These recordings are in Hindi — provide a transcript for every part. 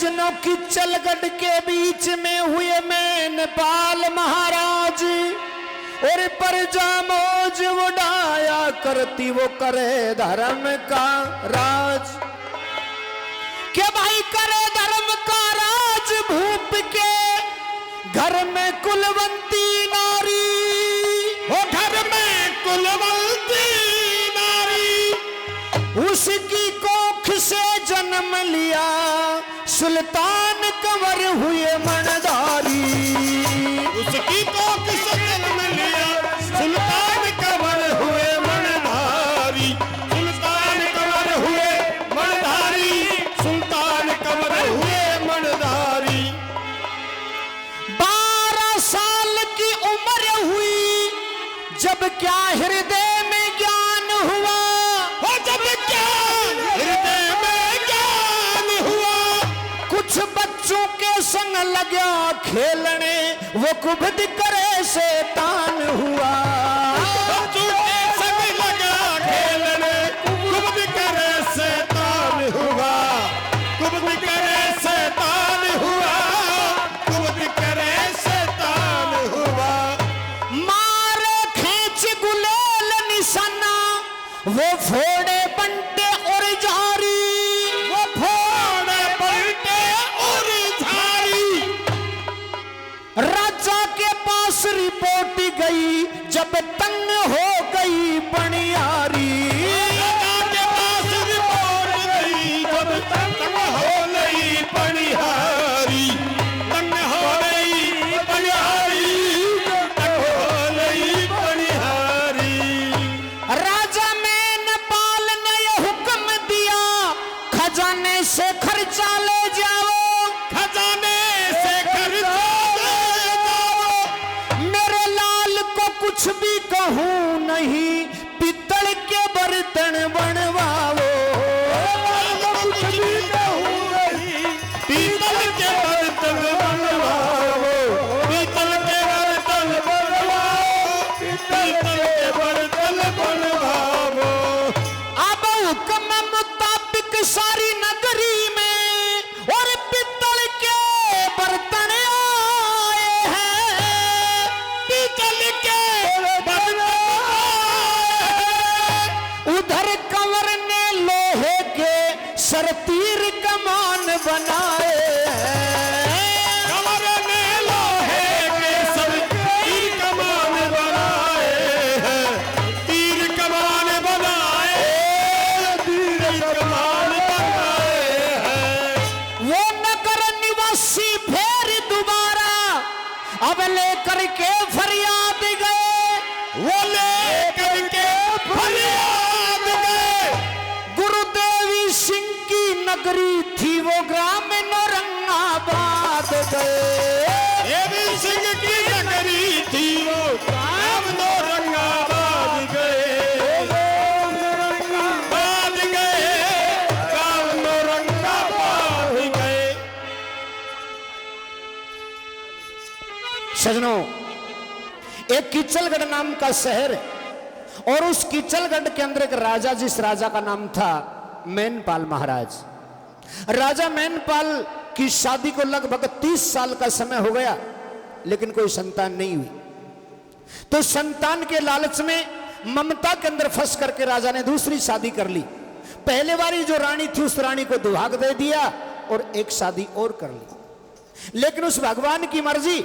सजनों की चलगढ़ के बीच में हुए मेनपाल महाराज, और प्रजा मौज उड़ाया करती वो करे धर्म का राज। के भाई करे धर्म का राज भूप के घर में कुलवंती नारी, वो घर में कुलवंती नारी, उसकी कोख से जन्म लिया सुल्तान कंवर हुए मनधारी। उसकी कोख से जन्म लिया सुल्तान कंवर हुए मनधारी, सुल्तान कंवर हुए मनधारी, सुल्तान कंवर हुए मनधारी। 12 साल की उम्र हुई जब क्या हृदय में ज्ञान हुआ, हो जब क्या हृदय में ज्ञान हुआ, कुछ बच्चों के संग लगा खेलने वो कुबद करे शैतान हुआ। बच्चों के संग लगा खेलने कुबद करे शैतान हुआ, कुबद करे शैतान हुआ, कुबद करे शैतान हुआ। मारे खींच गुलेल निशाना वो फोड़े बंटे और झारी, वो फोड़े बंटे और झारी। राजा के पास रिपोर्ट गई जब तंग हो गई बनियारी। राजा के पास रिपोर्ट गई जब तंग हो गई बनिहारी, तंग हो गई बनिहारी, तंग हो गई बनिहारी। राजा मेनपाल ने यह हुक्म दिया खजाने से खर्चा ले जाओ, खजाने से खर्चा ले जाओ। मेरे लाल को कुछ भी कहूं नहीं पित्तल के बर्तन बनवाओ। कुछ भी कहूं नहीं, पीतल के बर्तन बनवाओ, पीतल के बर्तन बनवाओ, पीतल के बर्तन बनवाओ। अब हुक्म मुताबिक सारी नगरी में और पित्तल के बर्तन आए हैं, पीतल के बर्तन आए हैं। उधर कंवर ने लोहे के सरतीर कमान बनाए हैं। कंवर ने लोहे के सब तीर कमान बनाए हैं, तीर कमान बनाए, तीर कमान बनाए हैं। वो नगर निवासी फिर दोबारा अब लेकर के फरियाद गए, वो लेकर के फरियाद गए। गुरुदेवी सिंह की नगरी थी वो ग्राम नौरंगाबाद गए। देवी सिंह की नगरी थी वो गाँव नौरंगाबाद गए, बाद गए, गाँव नौरंगाबाद गए। सजनों, एक किचलगढ़ नाम का शहर है और उस किचलगढ़ के अंदर एक राजा, जिस राजा का नाम था मेनपाल महाराज। राजा मेनपाल की शादी को लगभग 30 साल का समय हो गया लेकिन कोई संतान नहीं हुई। तो संतान के लालच में ममता के अंदर फंस करके राजा ने दूसरी शादी कर ली। पहले वाली जो रानी थी उस रानी को दुहाग दे दिया और एक शादी और कर ली, लेकिन उस भगवान की मर्जी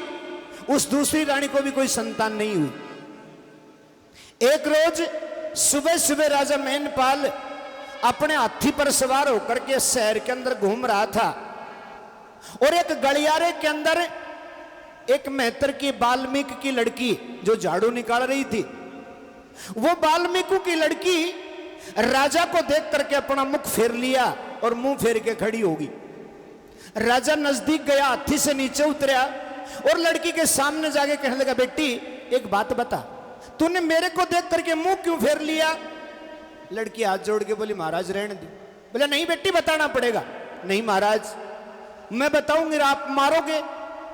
उस दूसरी रानी को भी कोई संतान नहीं हुई। एक रोज सुबह सुबह राजा मेनपाल अपने हाथी पर सवार होकर के शहर के अंदर घूम रहा था और एक गलियारे के अंदर एक मेहतर की वाल्मीकि की लड़की जो झाड़ू निकाल रही थी, वो वाल्मीकि की लड़की राजा को देख करके अपना मुख फेर लिया और मुंह फेर के खड़ी होगी। राजा नजदीक गया, हाथी से नीचे उतरा और लड़की के सामने जाके कहने लगा, बेटी एक बात बता, तूने मेरे को देख करके मुंह क्यों फेर लिया? लड़की हाथ जोड़ के बोली, महाराज रहने दो। बोला नहीं बेटी बताना पड़ेगा। नहीं महाराज मैं बताऊंगी, आप मारोगे।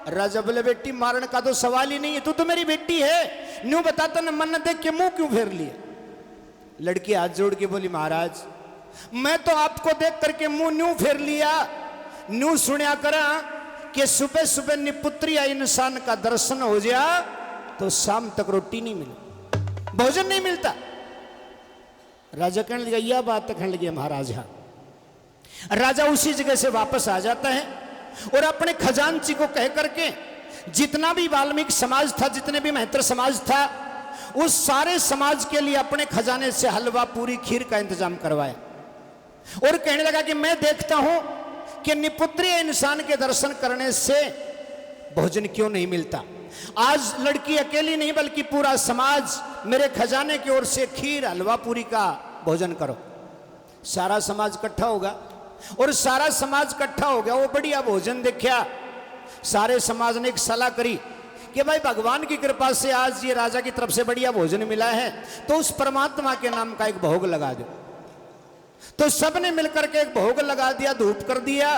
राजा बोले बेटी मारने का तो सवाल ही नहीं है, तू तो मेरी बेटी है, न्यू बताता ना, मन देख के मुंह क्यों फेर लिया? लड़की हाथ जोड़ के बोली, महाराज मैं तो आपको देख करके मुंह न्यू फेर लिया, न्यू सुनिया करा कि सुबह सुबह निपुत्री या इंसान का दर्शन हो जा तो शाम तक रोटी नहीं मिले, भोजन नहीं मिलता। राजा कहने लगा यह बात कहने लगे महाराज। हाँ, राजा उसी जगह से वापस आ जाता है और अपने खजांची को कह करके जितना भी वाल्मीकि समाज था, जितने भी महत्र समाज था, उस सारे समाज के लिए अपने खजाने से हलवा पूरी खीर का इंतजाम करवाया और कहने लगा कि मैं देखता हूं कि निपुत्री इंसान के दर्शन करने से भोजन क्यों नहीं मिलता। आज लड़की अकेली नहीं बल्कि पूरा समाज मेरे खजाने की ओर से खीर हलवा पूरी का भोजन करो। सारा समाज इकट्ठा होगा और सारा समाज इकट्ठा हो गया। वो बढ़िया भोजन देखा, सारे समाज ने एक सलाह करी कि भाई भगवान की कृपा से आज ये राजा की तरफ से बढ़िया भोजन मिला है तो उस परमात्मा के नाम का एक भोग लगा दो। तो सबने मिलकर के एक भोग लगा दिया, धूप कर दिया।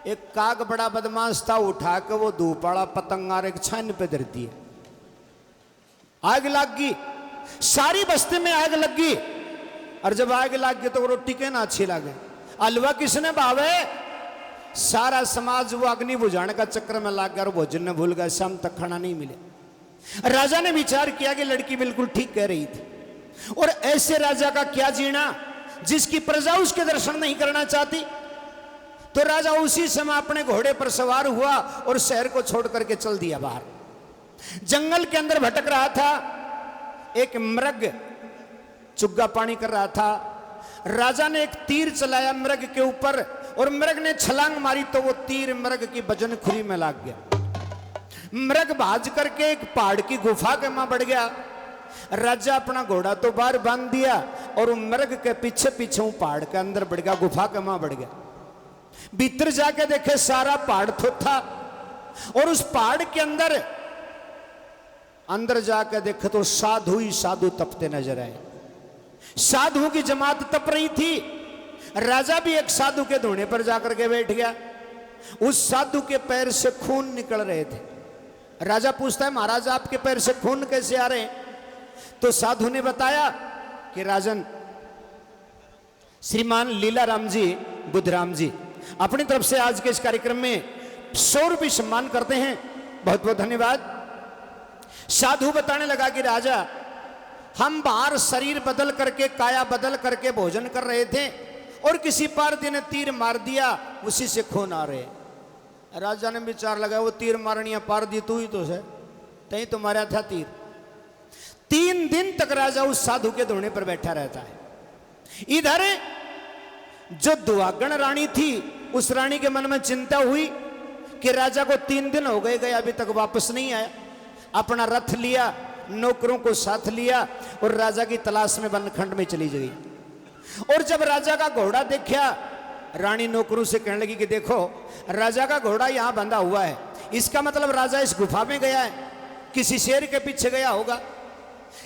एक काग बड़ा बदमाश था, उठा के वो धूप वाला पतंगार एक छान पे धर दिया, आग लग गई, सारी बस्ती में आग लग गई। और जब आग लग गई तो वो रोटी के ना अच्छी लगे, हलवा किसने भावे? सारा समाज वो अग्नि बुझाने का चक्कर में लग गया और भोजन ने भूल गया, शाम तक खाना नहीं मिले। राजा ने विचार किया कि लड़की बिल्कुल ठीक कह रही थी और ऐसे राजा का क्या जीना जिसकी प्रजा उसके दर्शन नहीं करना चाहती। तो राजा उसी समय अपने घोड़े पर सवार हुआ और शहर को छोड़ करके चल दिया बाहर। जंगल के अंदर भटक रहा था, एक मृग चुग्गा पानी कर रहा था। राजा ने एक तीर चलाया मृग के ऊपर और मृग ने छलांग मारी तो वो तीर मृग की बजन खुरी में लग गया। मृग भाज करके एक पहाड़ की गुफा के मां बढ़ गया। राजा अपना घोड़ा तो बाहर बांध दिया और मृग के पीछे पीछे पहाड़ के अंदर बढ़ गया, गुफा के मां बढ़ गया। भीतर जाके देखे सारा पहाड़ था और उस पहाड़ के अंदर जाके देखे तो साधु ही साधु तपते नजर आए। साधुओं की जमात तप रही थी। राजा भी एक साधु के धोने पर जाकर के बैठ गया। उस साधु के पैर से खून निकल रहे थे। राजा पूछता है महाराज आपके पैर से खून कैसे आ रहे हैं? तो साधु ने बताया कि राजन श्रीमान लीलाराम जी बुद्धराम जी अपनी तरफ से आज के इस कार्यक्रम में 100 रुपये सम्मान करते हैं, बहुत बहुत धन्यवाद। साधु बताने लगा कि राजा हम बाहर शरीर बदल करके काया बदल करके भोजन कर रहे थे और किसी पारधी ने तीर मार दिया, उसी से खून आ रहे। राजा ने विचार लगाया वो तीर मारनिया पारधी तू ही तो है, तही तो मारा था तीर। 3 दिन तक राजा उस साधु के धोने पर बैठा रहता है। इधर जो दुआगण रानी थी उस रानी के मन में चिंता हुई कि राजा को 3 दिन हो गए अभी तक वापस नहीं आया। अपना रथ लिया, नौकरों को साथ लिया और राजा की तलाश में वनखंड में चली गई। और जब राजा का घोड़ा देखा, रानी नौकरों से कहने लगी कि देखो राजा का घोड़ा यहां बंधा हुआ है, इसका मतलब राजा इस गुफा में गया है, किसी शेर के पीछे गया होगा,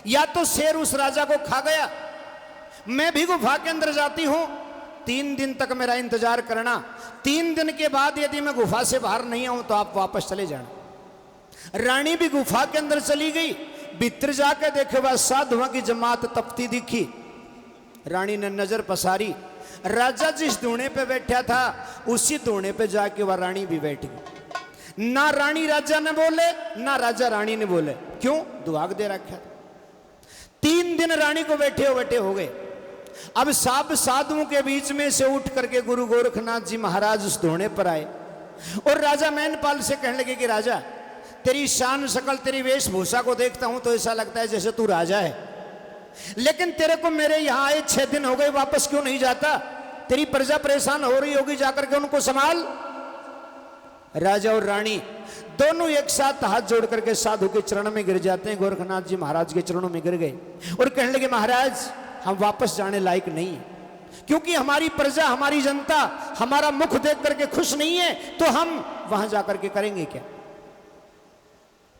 या तो शेर उस राजा को खा गया। मैं भी गुफा के अंदर जाती हूं, 3 दिन तक मेरा इंतजार करना, 3 दिन के बाद यदि मैं गुफा से बाहर नहीं आऊं तो आप वापस चले जाना। रानी भी गुफा के अंदर चली गई। भीतर जाकर देखे वह साधुओं की जमात तपती दिखी। रानी ने नजर पसारी, राजा जिस धूने पे बैठा था उसी धूने पे जाके वह रानी भी बैठ गई। ना रानी राजा ने बोले ना राजा रानी ने बोले, क्यों? दुआग दे रखा। 3 दिन रानी को बैठे हो गए। अब सब साधुओं के बीच में से उठ करके गुरु गोरखनाथ जी महाराज उस धोने पर आए और राजा मैनपाल से कहने लगे कि राजा तेरी शान शकल तेरी वेशभूषा को देखता हूं तो ऐसा लगता है जैसे तू राजा है, लेकिन तेरे को मेरे यहां आए 6 दिन हो गए, वापस क्यों नहीं जाता? तेरी प्रजा परेशान हो रही होगी, जाकर के उनको संभाल। राजा और रानी दोनों एक साथ हाथ जोड़ करके साधु के चरण में गिर जाते हैं। गोरखनाथ जी महाराज के चरणों में गिर गए और कहने लगे महाराज हम वापस जाने लायक नहीं है, क्योंकि हमारी प्रजा हमारी जनता हमारा मुख देख करके खुश नहीं है, तो हम वहां जाकर के करेंगे क्या?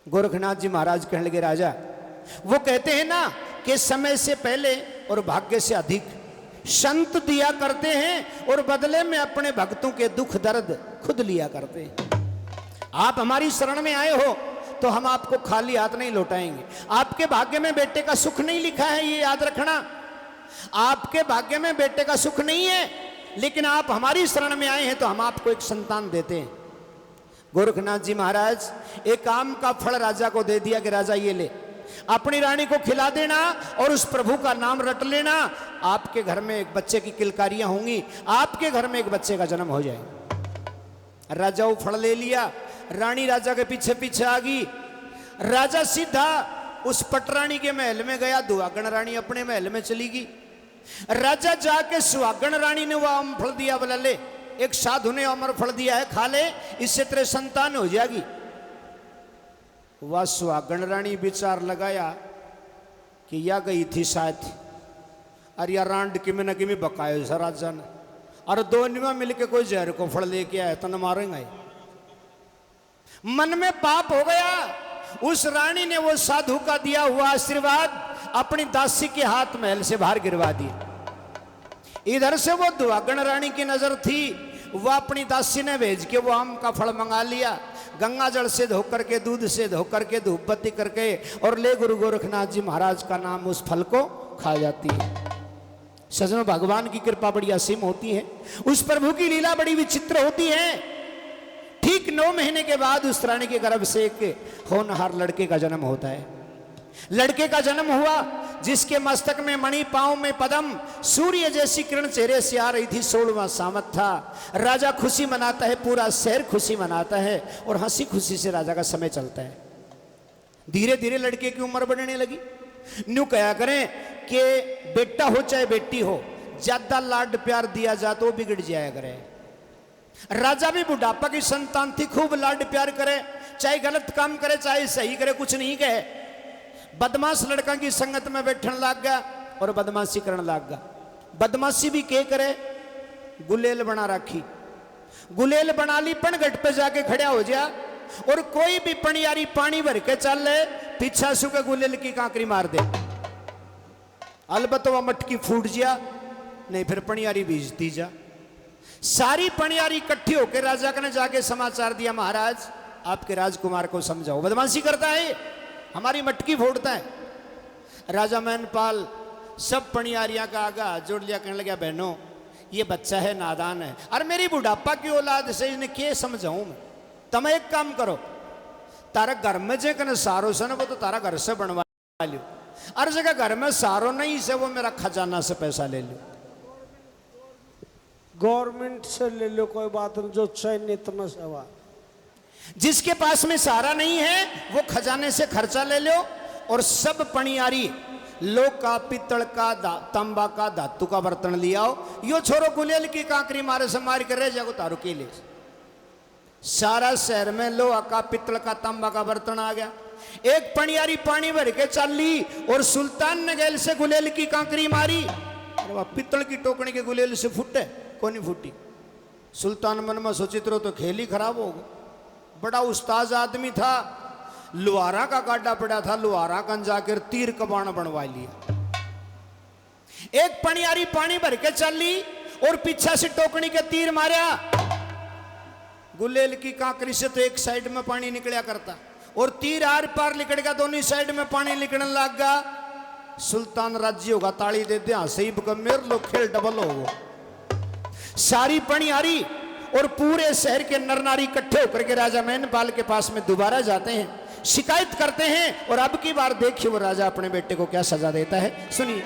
गोरखनाथ जी महाराज कहने लगे राजा वो कहते हैं ना कि समय से पहले और भाग्य से अधिक संत दिया करते हैं और बदले में अपने भक्तों के दुख दर्द खुद लिया करते हैं। आप हमारी शरण में आए हो तो हम आपको खाली हाथ नहीं लौटाएंगे। आपके भाग्य में बेटे का सुख नहीं लिखा है, ये याद रखना। आपके भाग्य में बेटे का सुख नहीं है, लेकिन आप हमारी शरण में आए हैं तो हम आपको एक संतान देते हैं। गोरखनाथ जी महाराज एक आम का फल राजा को दे दिया कि राजा ये ले, अपनी रानी को खिला देना और उस प्रभु का नाम रट लेना, आपके घर में एक बच्चे की किलकारियां होंगी, आपके घर में एक बच्चे का जन्म हो जाएगा। राजा वो फल ले लिया, रानी राजा के पीछे पीछे आ गई। राजा सीधा उस पटरानी के महल में गया, दुआगण रानी अपने महल में चली गई। राजा जाके सुहागण रानी ने वो आम फल दिया, बोला ले, एक साधु ने अमर फल दिया है, खा ले, इससे तेरे संतान हो जाएगी। वह सुहागण रानी विचार लगाया कि या गई थी शायद, अरे यार रांड किमें न किमें बकायो सर राजा ने, और दोनों मिलके कोई जहर को फल लेके आए तो न मारेंगे। मन में पाप हो गया। उस रानी ने वो साधु का दिया हुआ आशीर्वाद अपनी दासी के हाथ महल से बाहर गिरवा दिया। इधर से वो दुआगण रानी की नजर थी, वह अपनी दासी ने भेज के वो आम का फल मंगा लिया, गंगा जल से धो करके, दूध से धो करके, धूप बत्ती करके, और ले गुरु गोरखनाथ जी महाराज का नाम उस फल को खा जाती है। सजनों, भगवान की कृपा बड़ी असीम होती है, उस प्रभु की लीला बड़ी विचित्र होती है। ठीक 9 महीने के बाद उस रानी के गर्भ से एक होनहार लड़के का जन्म होता है। लड़के का जन्म हुआ जिसके मस्तक में मणि, पांव में पदम, सूर्य जैसी किरण चेहरे से आ रही थी। 16वां सामत था। राजा खुशी मनाता है, पूरा शहर खुशी मनाता है, और हंसी खुशी से राजा का समय चलता है। धीरे धीरे लड़के की उम्र बढ़ने लगी। न्यू कहा करें कि बेटा हो चाहे बेटी हो, ज्यादा लाड प्यार दिया जा तो बिगड़ जाया करे। राजा भी बुढ़ापा की संतान थी, खूब लाड प्यार करे, चाहे गलत काम करे चाहे सही करे, कुछ नहीं कहे। बदमाश लड़का की संगत में बैठने लग गया और बदमाशी करने लग गया। बदमाशी भी के करे, गुलेल बना रखी, गुलेल बना ली, पणगट पे जाके खड़ा हो जा, और कोई भी पणियारी पानी भर के चल ले, पीछा सुके गुलेल की कांकरी मार दे। अलबत्त वह मटकी फूट जा, नहीं फिर पणियारी बीजती जा। सारी पणियारी इकट्ठी होकर राजा ने जाके समाचार दिया, महाराज आपके राजकुमार को समझाओ, बदमाशी करता है, हमारी मटकी फोड़ता है। राजा मैनपाल सब पणियारियां का आगा जोड़ लिया, कहने लगा बहनों ये बच्चा है, नादान है, और मेरी बुढ़ापा की औलाद से इन्हें क्या समझाऊं मैं। तुम एक काम करो, तारा घर में जे कने सारो से ना वो तो तारा घर से बनवा लो, और जगह घर में सारो नहीं से वो मेरा खजाना से पैसा ले लो। गवर्नमेंट से ले लो, कोई बात नहीं, जो चयनित में सेवा। जिसके पास में सारा नहीं है वो खजाने से खर्चा ले लो, और सब पणियारी लोह का, पित्तल का, तांबा का, धातु का बर्तन लिया आओ। यो छोरो गुलेल की कांकरी मारे से मार कर रह जाओ तारू के लिए। सारा शहर में लोहा का, पित्तल का, तांबा का बर्तन आ गया। एक पणियारी पानी भर के चल ली और सुल्तान ने गैल से गुलेल की कांकरी मारी। अरे वाह, पित्तल की टोकनी के गुलेल से फुटे, कोई नहीं फूटी। सुल्तान मन में सोचित रहो तो खेल ही खराब होगा। बड़ा उस्ताद आदमी था, लुहारा का गाड्डा पड़ा था, लुहारा कन जाकर तीर कबाण बनवा लिया। एक पणियारी पानी भर के चल ली और पीछा से टोकनी के तीर मारा। गुलेल की कांकरी से तो एक साइड में पानी निकला करता, और तीर आर पार निकल गया, दोनों साइड में पानी निकलने लग गया। सुल्तान राज्य होगा, ताली दे दे, हाँ सही मेरे लोग खेल डबल हो। सारी पणियारी और पूरे शहर के नर नारी इकट्ठे होकर के राजा मैनपाल के पास में दोबारा जाते हैं, शिकायत करते हैं, और अब की बार देखिए वो राजा अपने बेटे को क्या सजा देता है, सुनिए।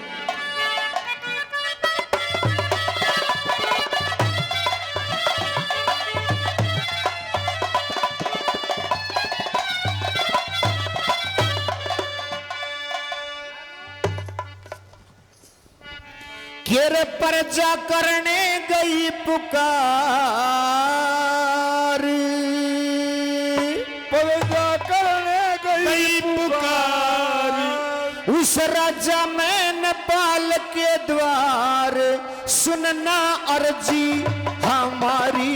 घेर पर जा करने गई पुकार, पर्जा करने गई पुकार, उस राजा मैनपाल के द्वार, सुनना अर्जी हमारी,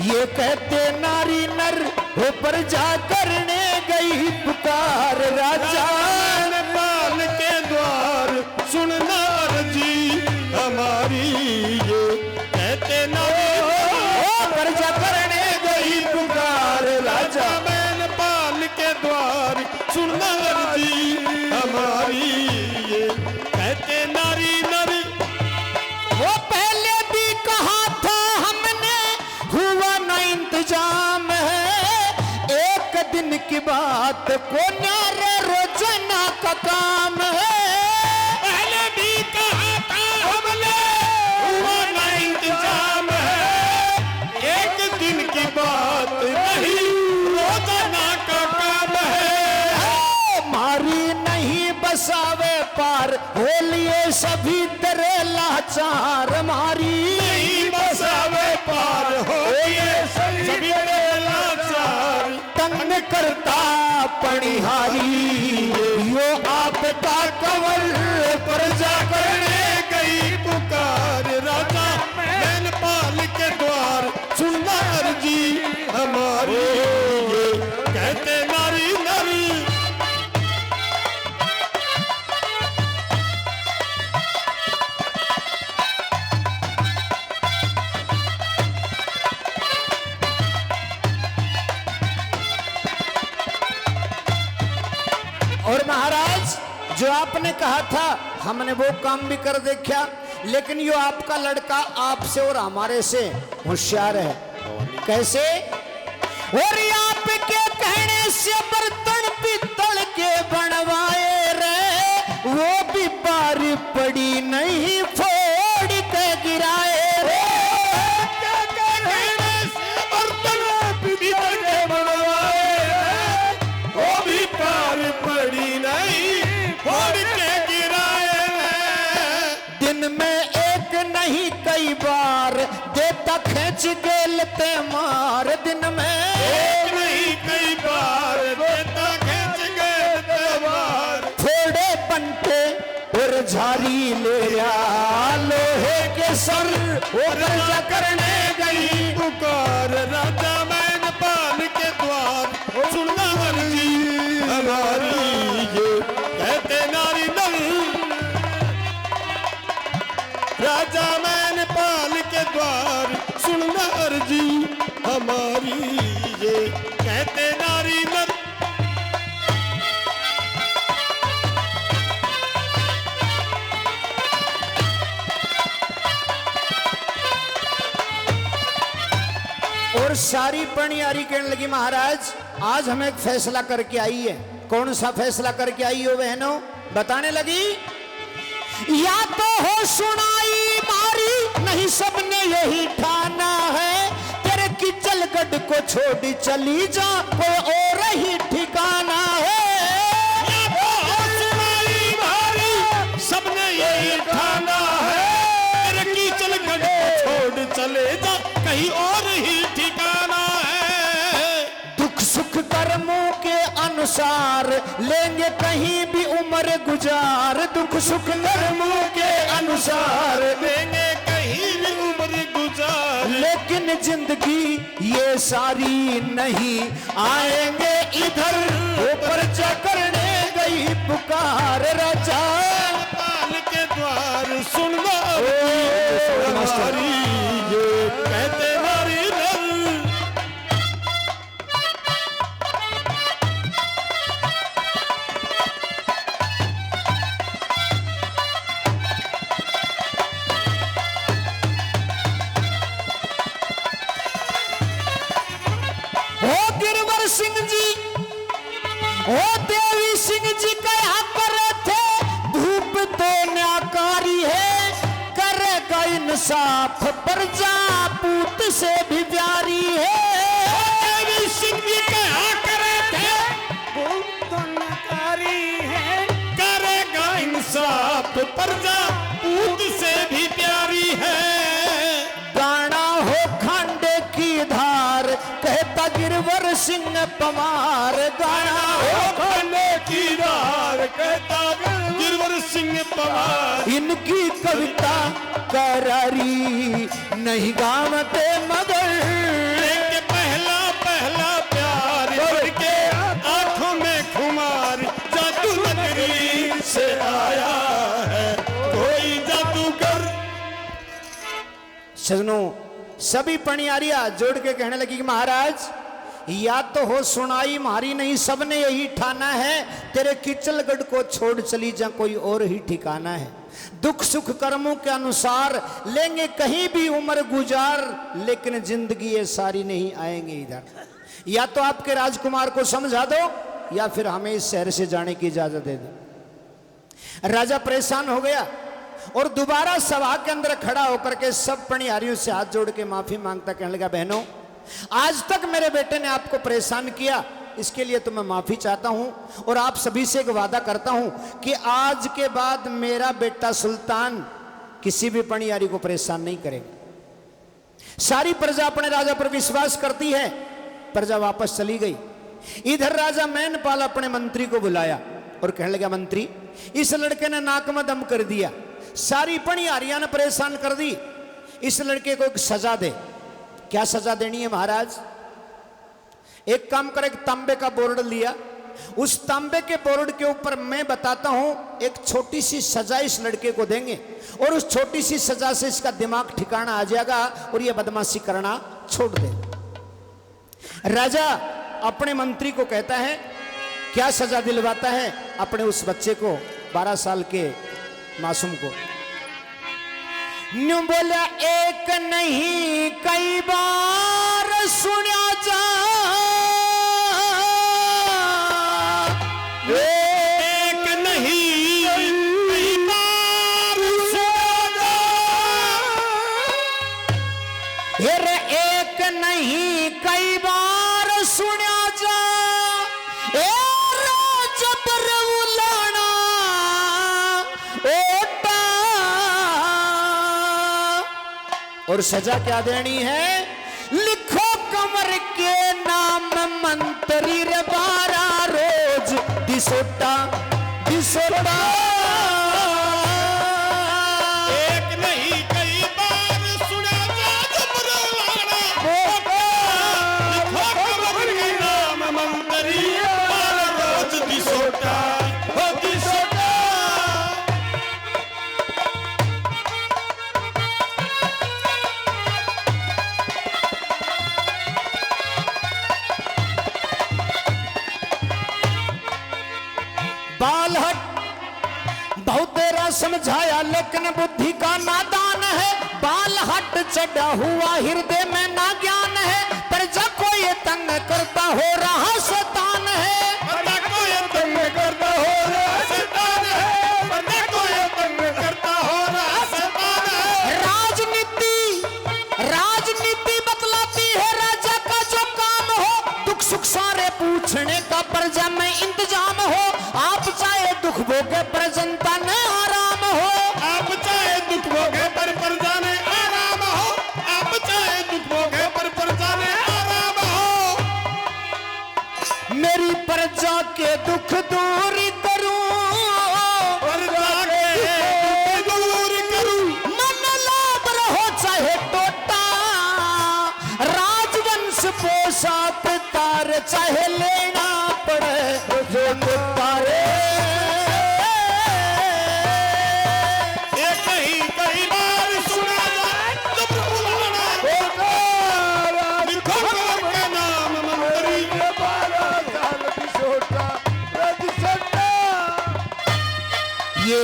ये कहते नारी नर हो पर जा करने गई पुकार। राजा मैनपाल के द्वार सुनना अर्जी हमारी, ये कहते नारी पर जा करने गई पुकार। राजा मैनपाल के द्वार सुनना अर्जी हमारी, ये कहते नारी नारी। वो पहले भी कहा दिन की बात को न्यारे रोजाना का काम है। पहले भी कहा था हमने, हुआ ना इंतजाम है। एक दिन की बात नहीं, रोजाना का काम है। मारी नहीं बसावे पार, हो लिए सभी तेरे लाचार। मारी नहीं बसावे पार, हो ये सभी तेरे लाचार। तंग करता पणिहारी, यो आपका कंवल प्रजा करने गई पुकार। राजा मैनपाल के द्वार, सुनना अर्जी हमारी। ये कहते नारी नारी, और महाराज जो आपने कहा था हमने वो काम भी कर देखा, लेकिन यो आपका लड़का आपसे और हमारे से होशियार है। कैसे? और आपके कहने से बर्तन पीतल के बनवाए रे, वो भी बारी पड़ी नहीं फोड़ के गिराए रे। कहने से बर्तन पीतल के बनवाए, वो भी पार पड़ी नहीं, फोड़ के गिराए। दिन में एक नहीं कई बार, देता खींच गेलते मार। दिन में एक नहीं कई बार, देता खींच गए तलवार। थोड़े बंटे और झारी ले आ, लोहे के सर और कर्जा करने गई पुकार। राजा मैनपाल के द्वार, सुनना अर्जी हमारी। ये कहते नारी नल, राजा मैनपाल के द्वार, सुनना अर्जी हमारी। ये कहते नारी नल, और सारी पणियारी कहने लगी महाराज आज हम एक फैसला करके आई है। कौन सा फैसला करके आई हो बहनों? बताने लगी, या तो हो सुनाई मारी, नहीं सबने यही ठाना है। तेरे किचलगढ़ को छोड़ चली जा, कोई और ही ठिकाना है। सुनाई भारी, सबने यही ठाना है। तेरे कीचलगढ़ को छोड़ चले जा, कहीं और ही ठिकाना है। दुख सुख कर्मों के अनुसार लेंगे कहीं भी उम्र गुजार। दुख सुख कर्मों के अनुसार लेंगे कहीं भी उम्र गुजार। लेकिन जिंदगी ये सारी नहीं आएंगे इधर, ऊपर जा करने गई पुकार। राजा पाल के द्वार, सुनना हमारी। ये कहते नारी नल, ओ गिरवर सिंह जी, ओ देवी सिंह जी कहा करे थे, धूप तो न्याकारी है, करेगा इंसाफ प्रजा पूत से भी प्यारी है। देवी सिंह जी कहा करे थे, करेगा इंसाफ प्रजा पूत से भी प्यारी है। गाना हो खांडे की धार, कहता गिरवर सिंह पवार। गाना हो खाने की धार, कहता गिरवर सिंह पवार। इनकी कविता करारी नहीं गावते मगर, लेके पहला पहला प्यार करके आंखों में खुमार। जादू नगरी से आया है कोई जादूगर। सजनों सभी पणियारियां जोड़ के कहने लगी कि महाराज या तो हो सुनाई मारी, नहीं सबने यही ठाना है। तेरे किचलगढ़ को छोड़ चली जा, कोई और ही ठिकाना है। दुख सुख कर्मों के अनुसार लेंगे कहीं भी उम्र गुजार, लेकिन जिंदगी ये सारी नहीं आएंगे इधर। या तो आपके राजकुमार को समझा दो या फिर हमें इस शहर से जाने की इजाजत दे दो। राजा परेशान हो गया और दोबारा सभा के अंदर खड़ा होकर के सब पणिहारियों से हाथ जोड़ के माफी मांगता, कहने लगा, बहनों आज तक मेरे बेटे ने आपको परेशान किया, इसके लिए तो मैं माफी चाहता हूं और आप सभी से एक वादा करता हूं कि आज के बाद मेरा बेटा सुल्तान किसी भी पणिहारी को परेशान नहीं करेगा। सारी प्रजा अपने राजा पर विश्वास करती है। प्रजा वापस चली गई। इधर राजा मैनपाल अपने मंत्री को बुलाया और कहने लगा, मंत्री इस लड़के ने नाक में दम कर दिया, सारी पणिहारियां ने परेशान कर दी, इस लड़के को एक सजा दे। क्या सजा देनी है महाराज? एक काम कर, एक तांबे का बोर्ड लिया, उस तांबे के बोर्ड के ऊपर मैं बताता हूं एक छोटी सी सजा इस लड़के को देंगे और उस छोटी सी सजा से इसका दिमाग ठिकाना आ जाएगा और यह बदमाशी करना छोड़ दे। राजा अपने मंत्री को कहता है, क्या सजा दिलवाता है अपने उस बच्चे को, 12 साल के मासूम को? न्यू बोला, एक नहीं कई बार सुना जा, एक नहीं कई बार सुना जा, हेरे एक नहीं कई बार सुना जा, ए जबर उलाना ओटा। और सजा क्या देनी है? लिखो कमर के नाम मंत्री रे 12 रोज दिसोटा दिसोटा। एक नहीं कई बार सुना जा, जबर उलाना ओटा। लिखो कमर के नाम मंत्री 12 रोज दिसोटा हो दिसोटा। बालहट बहुत तेरा समझाया लेकिन बुद्धि का नादान है, बालहट चढ़ा हुआ हृदय में ना ज्ञान है, प्रजा को ये तंग करता हो रहा शैतान है। बंदा को ये तंग करता हो रहा शैतान है, बंदा को ये तंग करता हो रहा शैतान है। राजनीति बतलाती है राजा का जो काम हो, दुख सुख सारे पूछने का प्रजा में इंतजाम हो, आप चाहे दुख भोगे पर जनता ने आराम हो, आप चाहे दुख भोगे पर प्रजा ने आराम हो, आप चाहे दुख भोगे पर प्रजा ने आराम हो। मेरी प्रजा के दुख दूर करूं, प्रजा के दुख दूर करूं, मन लाभ रहो चाहे टोटा, राजवंश पोशाक तार चाहे लेना पड़े जो तारे। एक ही कई बार सुना जा, जबर उलाना ओटा। लिखो कमर के नाम मंत्री 12 साल दिसोटा दिसोटा। ये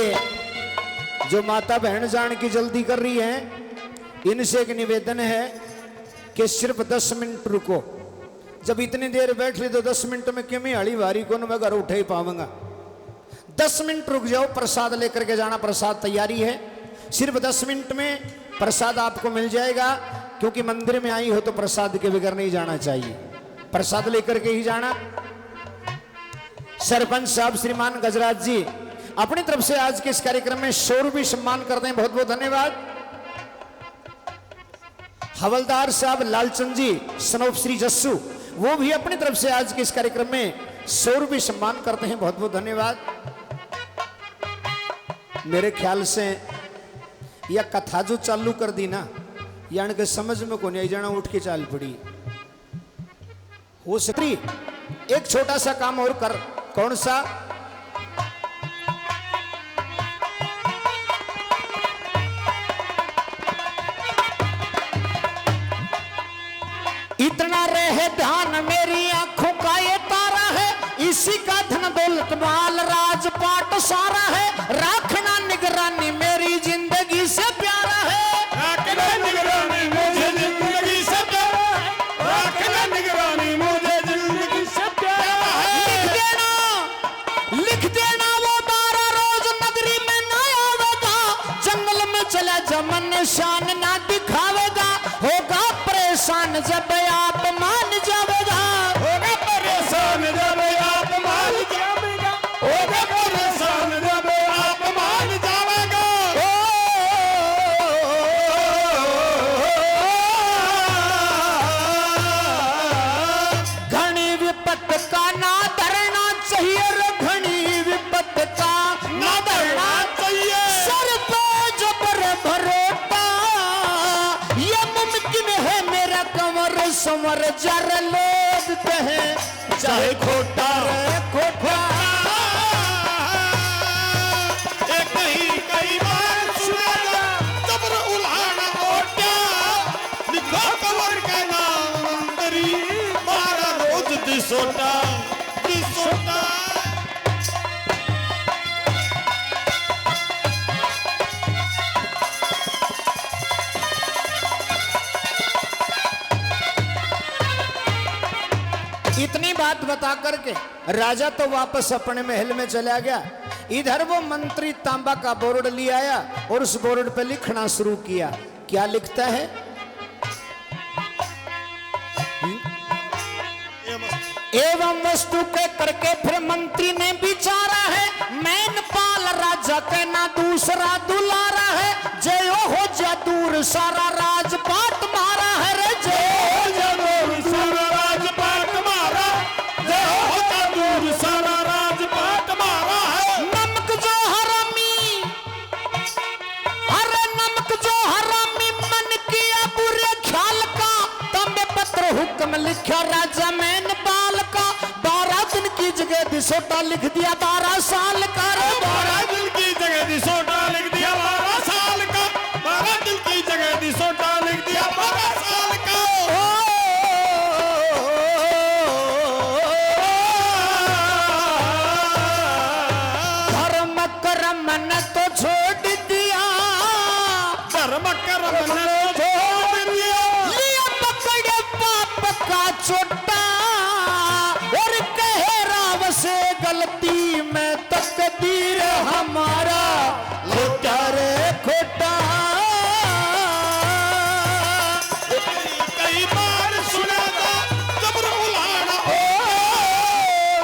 जो माता बहन जान की जल्दी कर रही है, इनसे एक निवेदन है कि सिर्फ 10 मिनट रुको। जब इतनी देर बैठ ली तो 10 मिनट में क्यों हड़ी भारी को मैं घर उठे ही पाऊंगा। 10 मिनट रुक जाओ, प्रसाद लेकर के जाना, प्रसाद तैयारी है। सिर्फ 10 मिनट में प्रसाद आपको मिल जाएगा, क्योंकि मंदिर में आई हो तो प्रसाद के बगैर नहीं जाना चाहिए, प्रसाद लेकर के ही जाना। सरपंच साहब श्रीमान गजराज जी अपनी तरफ से आज के इस कार्यक्रम में 100 रुपये सम्मान करते हैं, बहुत बहुत धन्यवाद। हवलदार साहब लालचंद जी सनोप श्री जस्सू, वो भी अपनी तरफ से आज के इस कार्यक्रम में 100 रुपये सम्मान करते हैं, बहुत बहुत धन्यवाद। मेरे ख्याल से यह कथा जो चालू कर दी ना, यानी कि समझ में को नहीं जाना, उठ के चाल पड़ी। हो सकती एक छोटा सा काम और कर। कौन सा? इतना रहे ध्यान मेरी आंखों का ये तारा है, इसी का धन दौलत माल राजपाट सारा है, राखना निगरानी में जब आप मान जावेगा, होगा परेशान जब आप मान जावेगा, होगा परेशान जब आप मान जावेगा। घनी विपत का ना डरना चाहिए रे, घनी विपत का ना डरना चाहिए, सर पे जबर भरोटा, ये मुमकिन है मेरा कमर संवर जर लोग कहे चाहे खोटा रे खोटा। एक नहीं कई बार सुनेगा जबर उल्हाना ओटा, लिखा कबर का नाम मंदरी, मारा रोज दिसोटा दिसोटा। इतनी बात बता करके राजा तो वापस अपने महल में चला गया। इधर वो मंत्री तांबा का बोर्ड ले आया और उस बोर्ड पे लिखना शुरू किया। क्या लिखता है? एवं वस्तु के करके फिर मंत्री ने विचारा है, मैनपाल राजा के ना दूसरा दुलारा है, जयो हो जा दूर सारा राजपाट मारा है रे, जय हो जा दूर सारा राजपाट मारा, जय हो जा दूर सारा राजपाट मारा है। नमक जो हरामी, अरे नमक जो हरामी मन किया बुरे ख्याल का, तंबे पत्र हुक्म लिखा राजा मैनपाल का, 12 दिन की जगह दिसोटा लिख दिया 12 साल का रे, 12 दिन की जगह दिसोटा लिख दिया 12 साल का, 12 दिन की जगह दिसोटा लिख दिया 12 साल का। धर्म कर्म ने तो छोड़ दिया, धर्म कर्म ने छोड़ दिया, लिया पकड़े पाप का चोटा, और कहे राव से गलती में तकदीर हमारा खोटा रे खोटा। कई बार सुना था जबर उल्हाना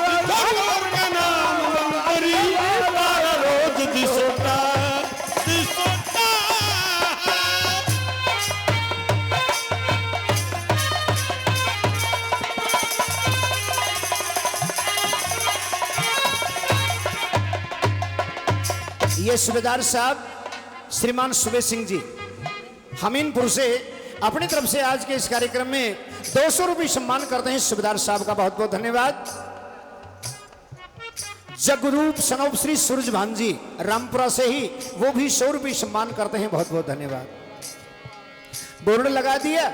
भगवान का नाम मंदरी, मारा रोज दिसोटा दिसोटा। ये सूबेदार साहब श्रीमान सुबे सिंह जी हमीनपुर से अपनी तरफ से आज के इस कार्यक्रम में 200 रुपये सम्मान करते हैं। सूबेदार साहब का बहुत बहुत धन्यवाद। जगरूप सनोप श्री सूरज भान जी रामपुरा से ही वो भी 100 रुपये सम्मान करते हैं, बहुत बहुत धन्यवाद। बोर्ड लगा दिया,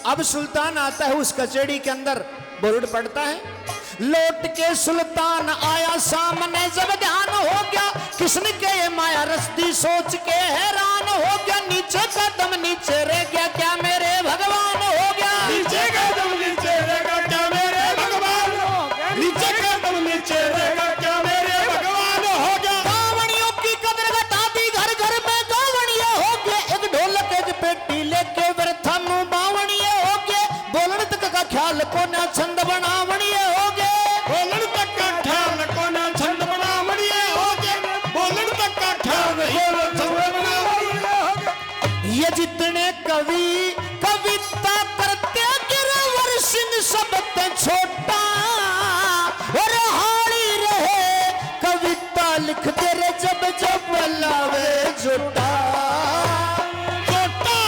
अब सुल्तान आता है उस कचेड़ी के अंदर, बोर्ड पड़ता है, लौट के सुल्तान आया सामने, जब ध्यान हो गया किसने के ये माया रस्ती, सोच के हैरान हो गया, नीचे कदम नीचे रह गया क्या मेरे भगवान हो गया, नीचे कदम नीचे रहेगा क्या मेरे भगवान हो गया, नीचे कदम नीचे रहेगा क्या मेरे भगवान हो गया। गावड़ियों की कदर घटा दी, घर घर में गावड़िया हो गए, एक ढोलक एक पेटी लेके व्यर्था मुंह बावड़िया हो गए, बोलन तक का ख्याल को ना छंद बनावड़िया हो गए, बोलन तक का ख्याल को ना छंद बनावड़िए हो गए, बोलन तक का ख्याल को ना छंद बनावड़िए हो गए। ये जितने कवि कविता करते गिरवर सिंह सबसे छोटा, और हारी रहे कविता लिखते रहे जब जब लावे जोटा। छोटा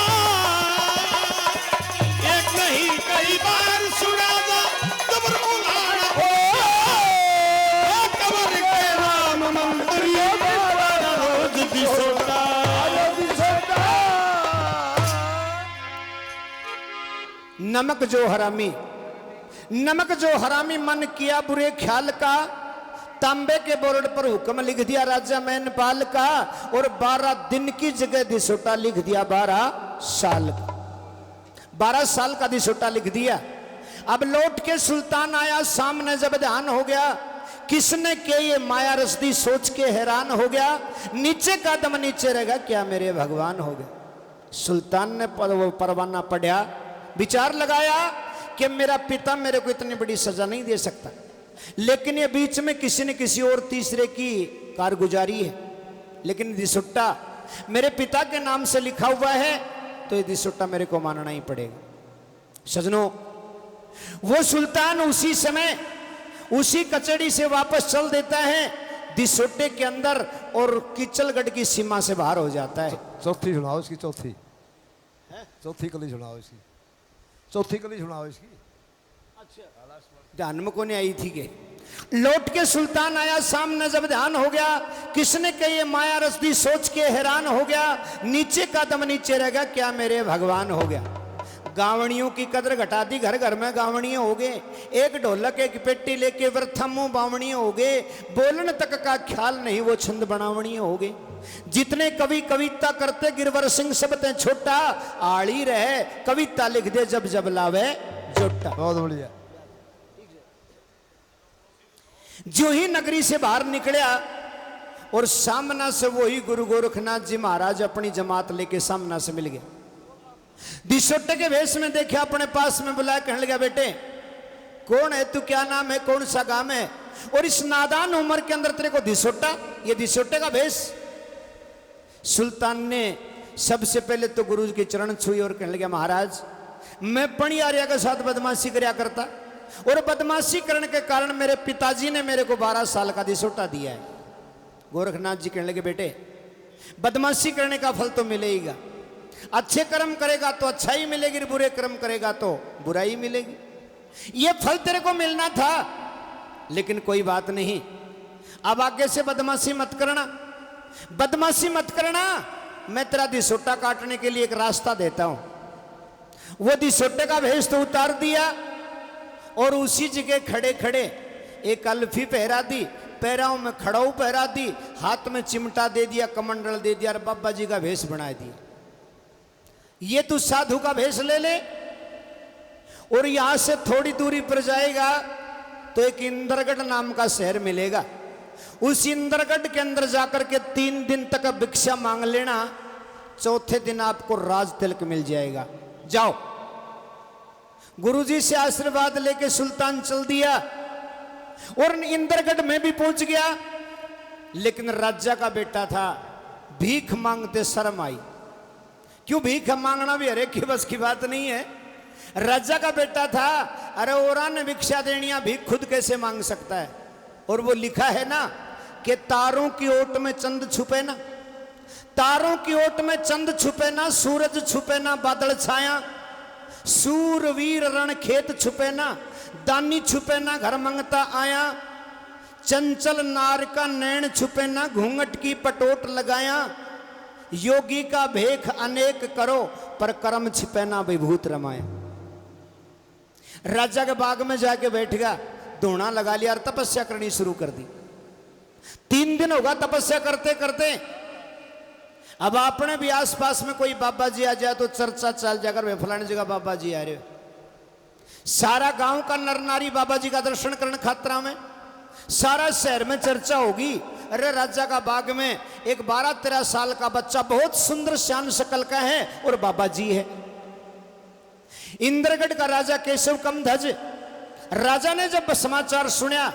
एक नहीं कई बार सुना था जबर उल्हाना कबर के नाम मंदरी, मारा रोज दिसोटा दिसोटा। नमक जो हरामी, नमक जो हरामी मन किया बुरे ख्याल का, तांबे के बोर्ड पर हुक्म लिख दिया राजा मैनपाल का, और 12 दिन की जगह दिसोटा लिख दिया 12 साल का, 12 साल का दिसोटा लिख दिया। अब लौट के सुल्तान आया सामने, जब ध्यान हो गया किसने के ये माया रस्ती, सोच के हैरान हो गया, नीचे कदम नीचे रहेगा क्या मेरे भगवान हो गया। सुल्तान ने वो परवाना पढ़ा, विचार लगाया कि मेरा पिता मेरे को इतनी बड़ी सजा नहीं दे सकता, लेकिन ये बीच में किसी न किसी और तीसरे की कारगुजारी है। लेकिन दिसुट्टा मेरे पिता के नाम से लिखा हुआ है, तो ये दिसुट्टा मेरे को मानना ही पड़ेगा। सजनों, वो सुल्तान उसी समय उसी कचड़ी से वापस चल देता है दिसोटे के अंदर और किचलगढ़ की सीमा से बाहर हो जाता है। चौथी सुनाओ इसकी, चौथी कली सुनाओ इसकी, चौथी कली सुनाओ इसकी। ध्यान में को नहीं आई थी कि लौट के सुल्तान आया, सामने जब ध्यान हो गया, किसने कही माया रसदी सोच के हैरान हो गया, नीचे कदम नीचे रह गया, क्या मेरे भगवान हो गया। गावड़ियों की कदर घटा दी, घर घर में गावड़ियां हो गए, एक ढोलक एक पेटी लेके वृथमो बावड़ियां हो गए, बोलन तक का ख्याल नहीं वो छंद बनावड़ियां हो गए। जितने कवि कविता करते गिरवर सिंह सब ते छोटा, आड़ी रहे कविता लिख दे जब जब लावे जोटा। बहुत बढ़िया। जो ही नगरी से बाहर निकला और सामना से वही गुरु गोरखनाथ जी महाराज अपनी जमात लेके सामना से मिल गए। दिसोटे के वेश में देखे, अपने पास में बुलाया, कहने लगा बेटे कौन है तू, क्या नाम है, कौन सा गांव है, और इस नादान उम्र के अंदर तेरे को दिसोटा, ये दिसोटे का वेश। सुल्तान ने सबसे पहले तो गुरु जी के चरण छुए और कहने लगा महाराज मैं पणियारिया के साथ बदमाशी करया करता, और बदमाशी करने के कारण मेरे पिताजी ने मेरे को 12 साल का दिसोटा दिया है। गोरखनाथ जी कहने लगे बेटे बदमाशी करने का फल तो मिलेगा, अच्छे कर्म करेगा तो अच्छाई मिलेगी, बुरे कर्म करेगा तो बुराई मिलेगी, ये फल तेरे को मिलना था। लेकिन कोई बात नहीं, अब आगे से बदमाशी मत करना, बदमाशी मत करना, मैं तेरा दिसोटा काटने के लिए एक रास्ता देता हूं। वो दिसोटे का भेष तो उतार दिया और उसी जगह खड़े खड़े एक अल्फी पहरा दी, पैरों में खड़ाऊ पहरा दी, हाथ में चिमटा दे दिया, कमंडल दे दिया और बाबा जी का भेष बना दिया। ये तू साधु का भेष ले ले, और यहां से थोड़ी दूरी पर जाएगा तो एक इंद्रगढ़ नाम का शहर मिलेगा। उस इंद्रगढ़ के अंदर जाकर के 3 दिन तक भिक्षा मांग लेना, चौथे दिन आपको राज तिलक मिल जाएगा। जाओ। गुरुजी से आशीर्वाद लेके सुल्तान चल दिया और इंद्रगढ़ में भी पहुंच गया। लेकिन राजा का बेटा था, भीख मांगते शर्म आई। क्यों, भीख मांगना भी हरे की बस की बात नहीं है। राजा का बेटा था, अरे औरा ने भिक्षा देनिया, भीख खुद कैसे मांग सकता है। और वो लिखा है ना कि तारों की ओट में चंद छुपे ना, तारों की ओट में चंद छुपे ना, सूरज छुपे ना बादल छाया, सूरवीर रण खेत छुपे ना, दानी छुपे ना घर मंगता आया, चंचल नार का नैन छुपे ना, घूंघट की पटोट लगाया, योगी का भेख अनेक करो पर कर्म छिपे ना विभूत रमाया। राजा के बाग में जाके बैठ गया, धोना लगा लिया और तपस्या करनी शुरू कर दी। 3 दिन होगा तपस्या करते करते। अब आपने भी आसपास में कोई बाबा जी आ जाए तो चर्चा चल जाकर वे फलाने जगह बाबा जी आ रहे हो। सारा गांव का नर नारी बाबा जी का दर्शन करने खातरा में, सारा शहर में चर्चा होगी। अरे राजा का बाग में एक 12-13 साल का बच्चा बहुत सुंदर श्याम शकल का है और बाबा जी है। इंद्रगढ़ का राजा केशव कमध्वज, राजा ने जब समाचार सुना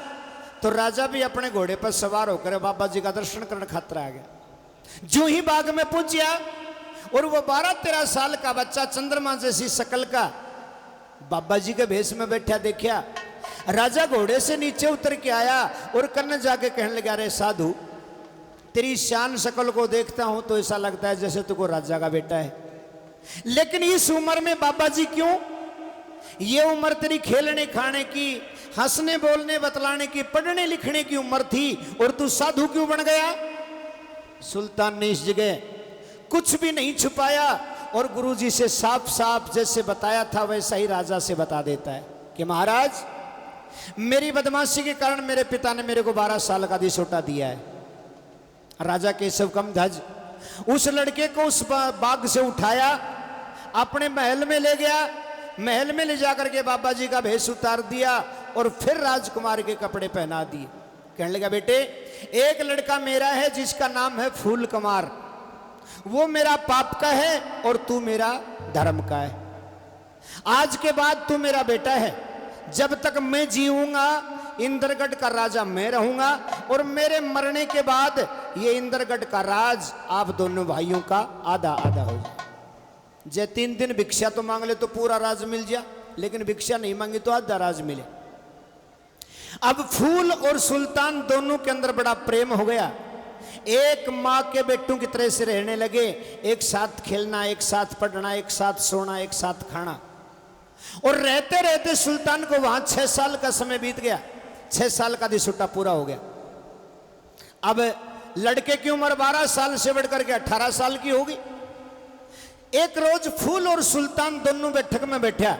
तो राजा भी अपने घोड़े पर सवार होकर बाबा जी का दर्शन करने खातिर आ गया। जो ही बाग में पहुंचा और वो 12-13 साल का बच्चा चंद्रमा जैसी शकल का बाबा जी के भेष में बैठा देखा। राजा घोड़े से नीचे उतर के आया और कन्न जाके कहने लगा, अरे साधु तेरी शान शकल को देखता हूं तो ऐसा लगता है जैसे तुमको राजा का बेटा है, लेकिन इस उम्र में बाबा जी क्यों? ये उम्र तेरी खेलने खाने की, हंसने बोलने बतलाने की, पढ़ने लिखने की उम्र थी और तू साधु क्यों बन गया? सुल्तान ने इस जगह कुछ भी नहीं छुपाया और गुरुजी से साफ साफ जैसे बताया था वैसा ही राजा से बता देता है कि महाराज मेरी बदमाशी के कारण मेरे पिता ने मेरे को 12 साल का दिसोटा दिया है। राजा केशव कमध्वज उस लड़के को उस बाग से उठाया, अपने महल में ले गया, महल में ले जाकर के बाबा जी का भेष उतार दिया और फिर राजकुमार के कपड़े पहना दिए। कहने लगा, बेटे एक लड़का मेरा है जिसका नाम है फूल कुमार, वो मेरा पाप का है और तू मेरा धर्म का है। आज के बाद तू मेरा बेटा है, जब तक मैं जीऊंगा इंद्रगढ़ का राजा मैं रहूंगा, और मेरे मरने के बाद ये इंद्रगढ़ का राज आप दोनों भाइयों का आधा आधा हो जाए। जे 3 दिन भिक्षा तो मांग ले तो पूरा राज मिल जाए, लेकिन भिक्षा नहीं मांगी तो आधा राज मिले। अब फूल और सुल्तान दोनों के अंदर बड़ा प्रेम हो गया, एक माँ के बेटों की तरह से रहने लगे, एक साथ खेलना, एक साथ पढ़ना, एक साथ सोना, एक साथ खाना। और रहते रहते सुल्तान को वहां 6 साल का समय बीत गया, 6 साल का दिसुट्टा पूरा हो गया। अब लड़के की उम्र 12 साल से बढ़ करके 18 साल की होगी। एक रोज फूल और सुल्तान दोनों बैठक में बैठा,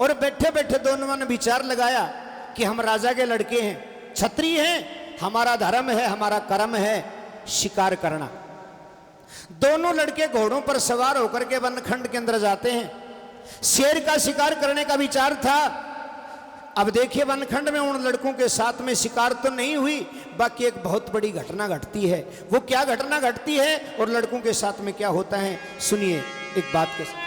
और बैठे बैठे दोनों ने विचार लगाया कि हम राजा के लड़के हैं, क्षत्रिय हैं, हमारा धर्म है, हमारा कर्म है शिकार करना। दोनों लड़के घोड़ों पर सवार होकर के वनखंड के अंदर जाते हैं। शेर का शिकार करने का विचार था। अब देखिए वनखंड में उन लड़कों के साथ में शिकार तो नहीं हुई, बाकी एक बहुत बड़ी घटना घटती है। वो क्या घटना घटती है और लड़कों के साथ में क्या होता है, सुनिए एक बात के साथ।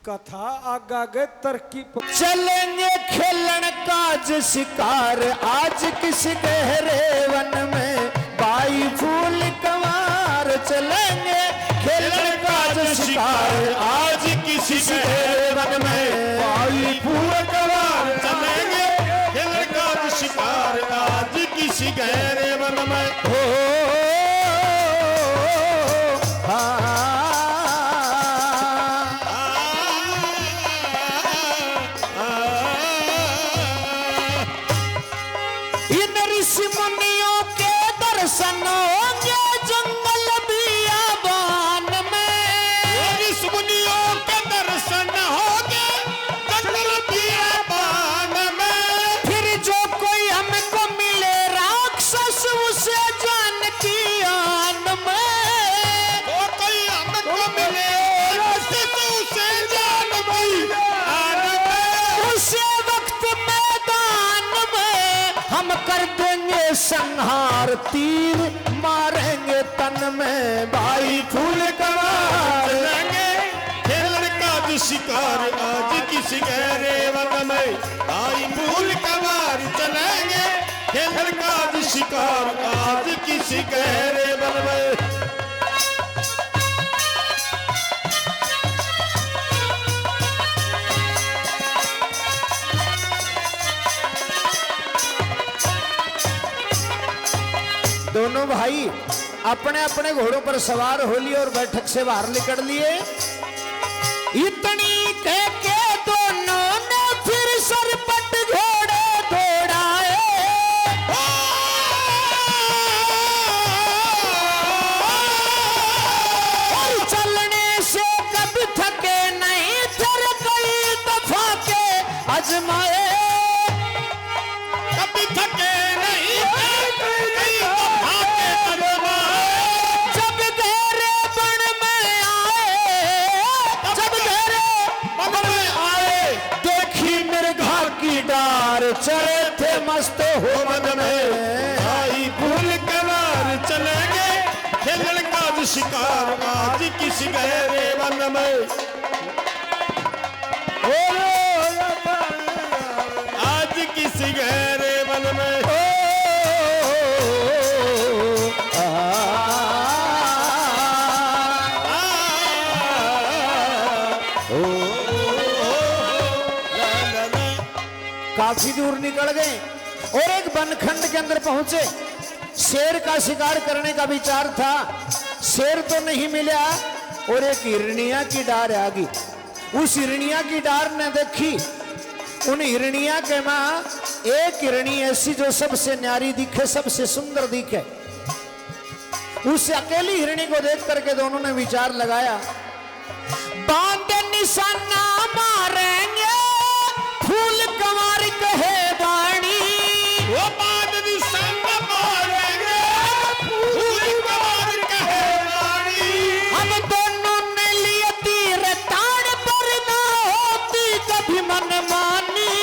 कथा आगा गए तरकीब। चलेंगे खेलन काज शिकार आज किस गहरे वन में, बाई फूल कवार। चलेंगे खेलन काज शिकार आज किस गहरे वन में, बाई फूल कवार। चलेंगे खेलन काज शिकार आज किसी गहरे वन में। हो संहार, तीर मारेंगे तन में, भाई फूल कवार। चलेंगे खेलन काज शिकार आज किसी गहरे वन में, भाई फूल कवार। चलेंगे खेलन काज शिकार आज किसी गहरे वन में। दोनों भाई अपने अपने घोड़ों पर सवार हो लिए और बैठक से बाहर निकल लिए। इतनी कह के दोनों ने फिर सरपट घोड़े दौड़ाए, और चलने से कभी थके नहीं, फिर कई दफा के आजमाए। कभी थके नहीं, चले थे मस्त हो मन में, भाई फूल कवार। चलेंगे खेलन काज शिकार आज किसी गहरे वन में। आज किसी गहरे वन में। काफी दूर निकल गए और एक वनखंड के अंदर पहुंचे। शेर का शिकार करने का विचार था, शेर तो नहीं मिला, और एक हिरनिया की डार आ गई। उस हिरनिया की डार ने देखी, उन हिरनिया के मां एक हिरनी ऐसी जो सबसे न्यारी दिखे, सबसे सुंदर दिखे। उस अकेली हिरनी को देख करके दोनों ने विचार लगाया, बांध निशाना मारेंगे फूल कवार कहे वाणी। वो बांध निशाना मारेंगे फूल कवार कहे वाणी। हम दोनों ने लिए तीर ताड़ पर ना होती कभी मनमानी।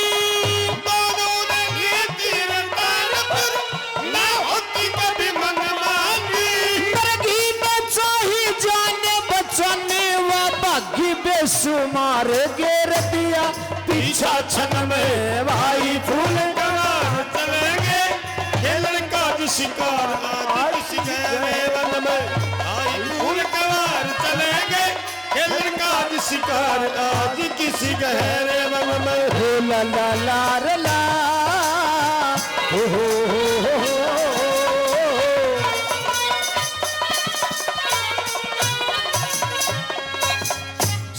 दोनों ने लिए तीर ताड़ पर सुमार गेर दिया पीछा छन में भाई फूल कवार चलेंगे खेलन का जो शिकार आज किसी गहरे वन में आई फूल कवार चलेंगे खेलन का जो शिकार आज किसी गहरे वन में हो ला ला ला रे ला हो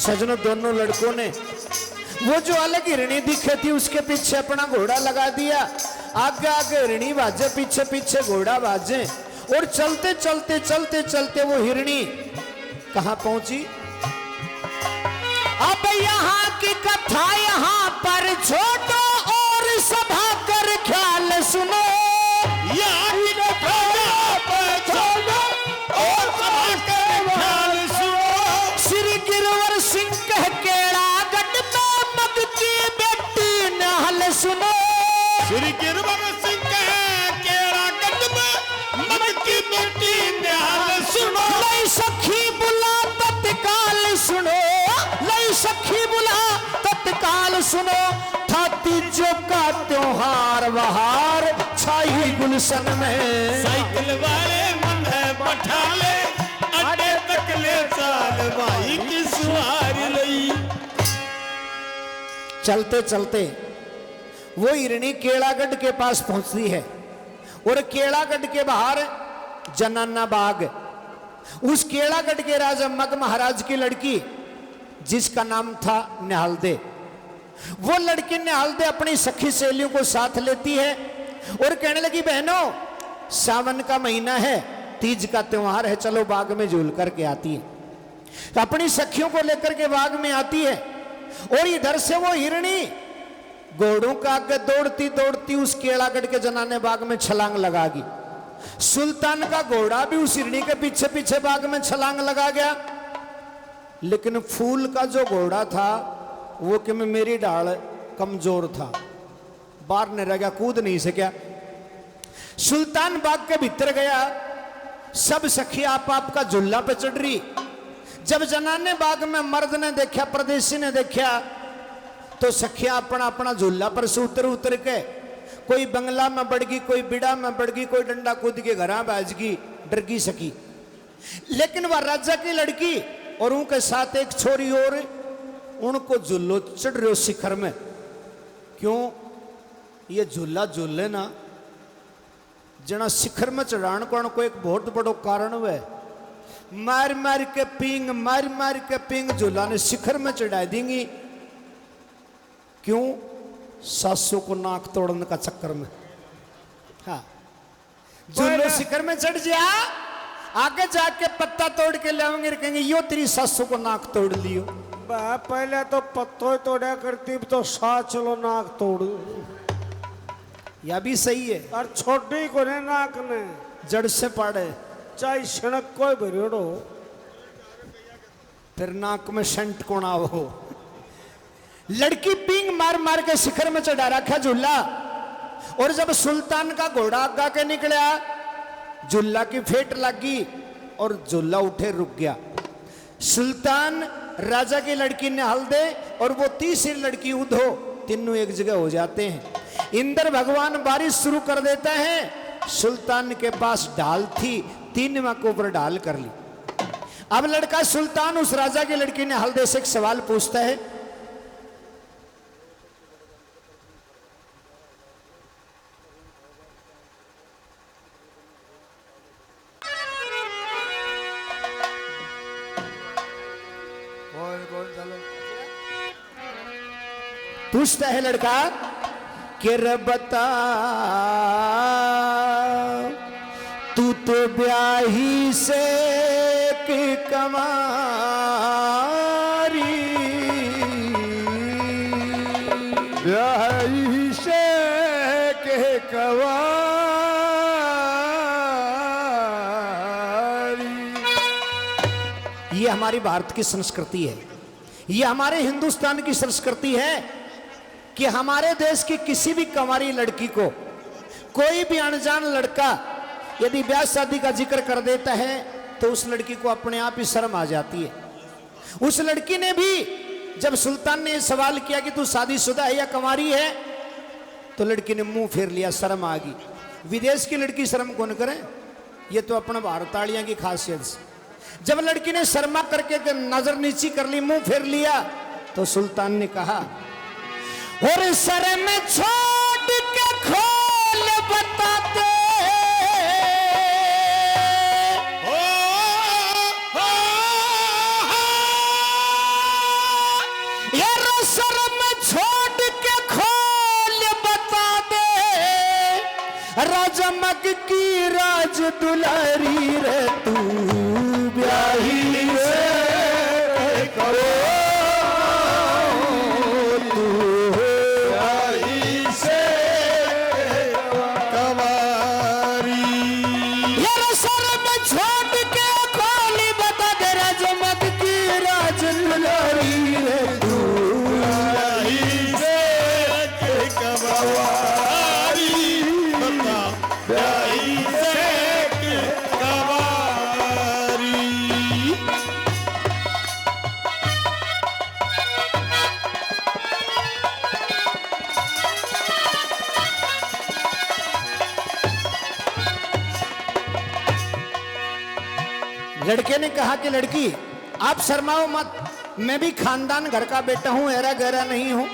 सजनों दोनों लड़कों ने वो जो अलग हिरणी दिखे थी उसके पीछे अपना घोड़ा लगा दिया। आगे आगे हिरणी बाजे, पीछे पीछे घोड़ा बाजे, और चलते चलते चलते चलते वो हिरणी कहां पहुंची। अब यहाँ की कथा यहाँ पर छोड़ो और सभा कर ख्याल सुनो। यहाँ की कथा यहाँ पर छोड़ो और सभा कर ख्याल सुनो। श्री गिरवर सिंह कह केड़ा गढ़ में मग की बेटी नहल सुनो। श्री गिरवर सिंह कह केड़ा गढ़ में मग की बेटी नहल सुनो। लई सखी बुला तत्काल सुनो, लई सखी बुला तत्काल सुनो। था तीजों का त्योहार बहार छाई गुलशन में। साइकिल वाले मन है बैठा ले अड्डे तक ले चाल भाई की सवारी लई। चलते चलते वो हिरणी केड़ागढ़ के पास पहुंचती है और केड़ागढ़ के बाहर जनाना बाग, उस केड़ागढ़ के राजा मग महाराज की लड़की जिसका नाम था निहालदे, वो लड़की निहालदे अपनी सखी सहेलियों को साथ लेती है और कहने लगी बहनों सावन का महीना है, तीज का त्योहार है, चलो बाग में झूल करके आती है। अपनी सखियों को लेकर के बाग में आती है और इधर से वो हिरणी घोड़ों का आगे दौड़ती दौड़ती उस केड़ागढ़ के जनाने बाग में छलांग लगागी। सुल्तान का घोड़ा भी उस हिरणी के पीछे पीछे बाग में छलांग लगा गया, लेकिन फूल का जो घोड़ा था वो कि मेरी ढाल कमजोर था, बाहर नहीं रह गया, कूद नहीं सका। सुल्तान बाग के भीतर गया, सब सखी आप का झुल्ला पे चढ़ रही। जब जनाने बाग में मर्द ने देखा, परदेसी ने देखा, तो सखिया अपना अपना झूला पर से उतर उतर के कोई बंगला में बढ़ गई, कोई बिड़ा में बढ़ गई, कोई डंडा कूद के घर बाज गई, डर गई सकी। लेकिन वह राजा की लड़की और उनके साथ एक छोरी और उनको झूलो चढ़ रहे हो शिखर में। क्यों ये झूला झूले ना जना शिखर में चढ़ाने को एक बहुत बड़ो कारण हुआ। मार मार के पिंग, मार मार के पिंग झूला ने शिखर में चढ़ा देंगी। क्यों? सासू को नाक तोड़ने का चक्कर में। हाँ, झूलो शिखर में चढ़ जा, आगे जाके पत्ता तोड़ के लाएंगे, कहेंगे यो तेरी सासू को नाक तोड़ लियो। पहले तो पत्तों तोड़ा करती, तो सा चलो नाक तोड़। यह भी सही है। और छोटी को ने नाक ने जड़ से पाड़े, चाहे सड़क कोई भरियोड़ो, फिर नाक में शंट कोना हो। लड़की पिंग मार मार के शिखर में चढ़ा रखा झूला, और जब सुल्तान का घोड़ा आगा के निकला, झूला की फेट लगी और झूला उठे रुक गया। सुल्तान राजा की लड़की निहालदे और वो तीसरी लड़की उधो, तीनों एक जगह हो जाते हैं। इंद्र भगवान बारिश शुरू कर देता है। सुल्तान के पास ढाल थी, तीनों के ऊपर ढाल कर ली। अब लड़का सुल्तान उस राजा की लड़की निहालदे से एक सवाल पूछता है, पूछता है लड़का कि रे बता तू तो ब्याही से की कमारी, ब्याही से के कवारी। ये हमारी भारत की संस्कृति है, ये हमारे हिंदुस्तान की संस्कृति है कि हमारे देश की किसी भी कंवारी लड़की को कोई भी अनजान लड़का यदि ब्याह शादी का जिक्र कर देता है तो उस लड़की को अपने आप ही शर्म आ जाती है। उस लड़की ने भी जब सुल्तान ने सवाल किया कि तू शादीशुदा है या कुंवारी है, तो लड़की ने मुंह फेर लिया, शर्म आ गई। विदेश की लड़की शर्म कौन करे, ये तो अपना भारतालियां की खासियत से। जब लड़की ने शर्मा करके नजर नीची कर ली, मुंह फेर लिया, तो सुल्तान ने कहा, और सर में छोड़ के खोल बताते यार, सर में छोड़ के खोल बता दे, राजमग की राज दुलारी रे तू ब्याही से करो, तू ब्याही से कवारी। यार सर में छोड़ के खोली बता दे, राजमग की राज दुलारी रे तू ब्याही से कवारी, बता ब्याही से कवारी। लड़के ने कहा कि लड़की आप शर्माओ मत, मैं भी खानदान घर का बेटा हूं, ऐरा गहरा नहीं हूं।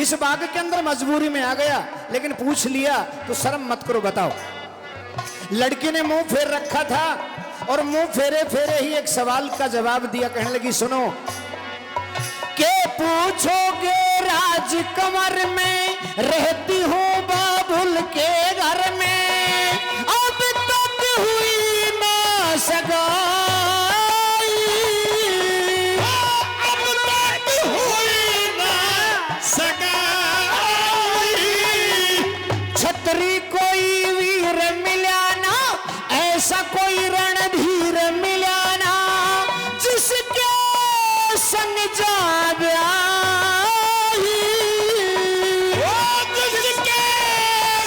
इस बाग के अंदर मजबूरी में आ गया, लेकिन पूछ लिया तो शर्म मत करो, बताओ। लड़की ने मुंह फेर रखा था और मुंह फेरे फेरे ही एक सवाल का जवाब दिया। कहने लगी, सुनो के पूछोगे राजकुंवर में रहती हूँ बाबुल के घर में, अब तक हुई ना सगाई, अब तक हुई ना सगाई। छतरी कोई वीर मिला ना, ऐसा कोई रणधीर मिला ना, जिसके संग जा ब्याही, जिसके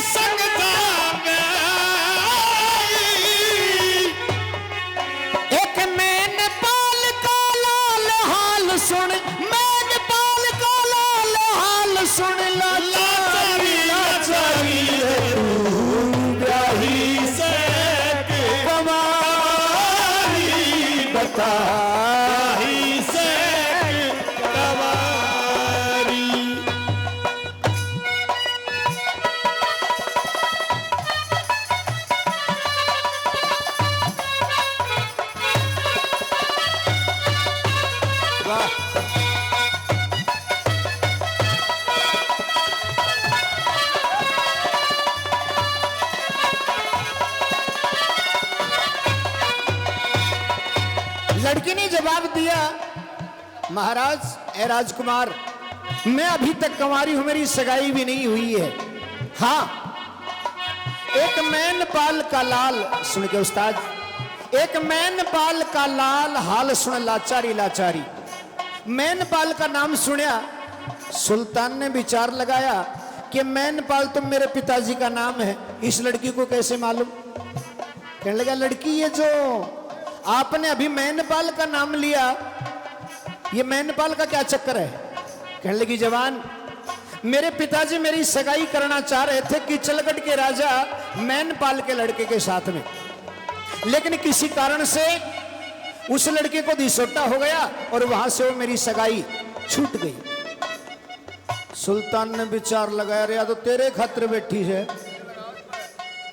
संग जा ब्याही। एक मैनपाल का लाल हाल सुन, मैनपाल का लाल हाल सुन, लाचारी लाचारी ब्याही से कवारी, बता ब्याही से कवारी। लड़की ने जवाब दिया, महाराज ए राजकुमार, मैं अभी तक कुंवारी हूं, मेरी सगाई भी नहीं हुई है। हाँ, एक मैनपाल का लाल सुन के उस्ताद, एक मैनपाल का लाल हाल सुन, लाचारी लाचारी। मैनपाल का नाम सुना, सुल्तान ने विचार लगाया कि मैनपाल तो मेरे पिताजी का नाम है, इस लड़की को कैसे मालूम। कहने लगा, लड़की ये जो आपने अभी मैनपाल का नाम लिया, ये मैनपाल का क्या चक्कर है। कहने लगी, जवान मेरे पिताजी मेरी सगाई करना चाह रहे थे किचलगढ़ के राजा मैनपाल के लड़के के साथ में, लेकिन किसी कारण से उस लड़के को दिसोटा हो गया और वहां से वो मेरी सगाई छूट गई। सुल्तान ने विचार लगाया, रे तो तेरे खातिर बैठी है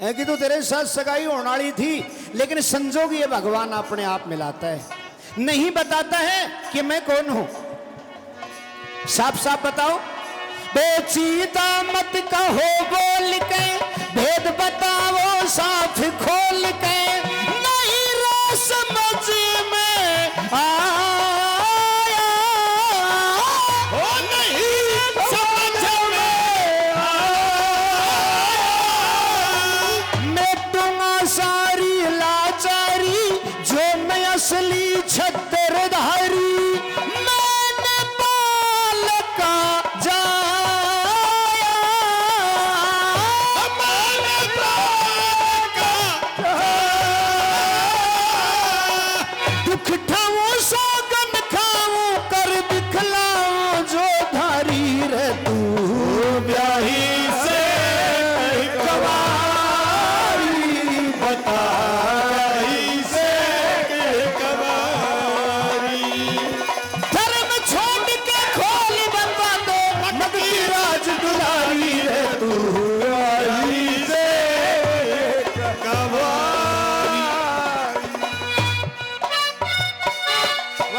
कि तो तेरे साथ सगाई होने वाली थी, लेकिन संजोग ये भगवान अपने आप मिलाता है, नहीं बताता है कि मैं कौन हूं। साफ साफ बताओ, बेचीदा मत कहो बोल के, भेद बताओ साफ खोल के, नहीं रो समझ में आया, हो नहीं समझ में आया, मैं दूंगा सारी लाचारी, जो मैं असली छत्रधारी,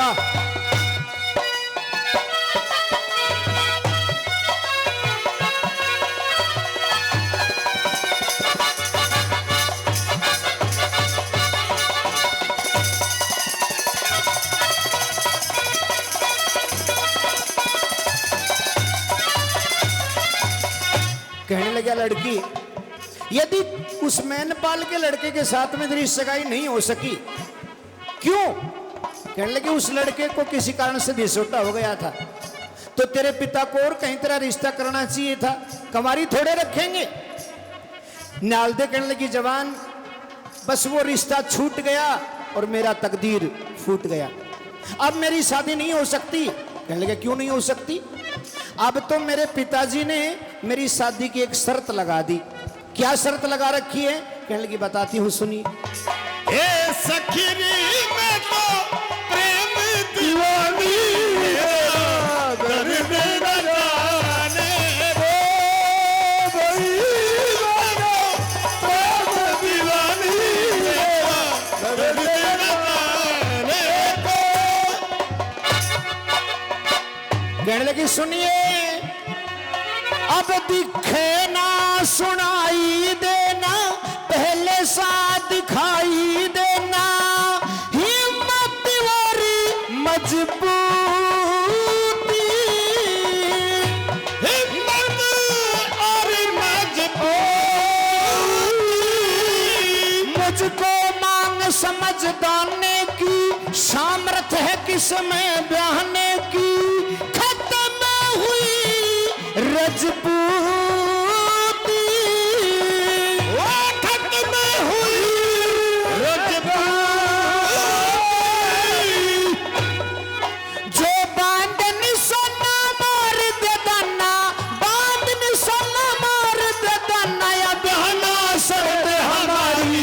वाह। कहने लगा लड़की, यदि उस मैनपाल के लड़के के साथ में तेरी सगाई नहीं हो सकी, क्यों? कहने लगे उस लड़के को किसी कारण से दिसोटा हो गया था, तो तेरे पिता को और कहीं तेरा रिश्ता करना चाहिए था, कंवारी थोड़े रखेंगे। नालदे कहने लगी जवान, बस वो रिश्ता छूट गया और मेरा तकदीर फूट गया, अब मेरी शादी नहीं हो सकती। कहने लगे क्यों नहीं हो सकती? अब तो मेरे पिताजी ने मेरी शादी की एक शर्त लगा दी। क्या शर्त लगा रखी है? कहने लगी बताती हूँ, सुनिए। ए सखीरी मैं तो प्रेम दीवानी दर्द न जाने रे भाई, प्रेम दीवानी दर्द न जाने को। कहने लगी सुनिए, अब दिखे ना सुनाई देना, पहले सा दिखाई देना, हिम्मत वारी मजबूती, हिम्मत और मजबूती, मुझको मांग समझ दाने की, सामर्थ है किसमें बहने की, खत्म हुई रजपूती, वो खत्म हुई रजपूती, जो बांध निशाना मार दे दाना, बांध निशाना मार दे दाना, या बहना शर्त हमारी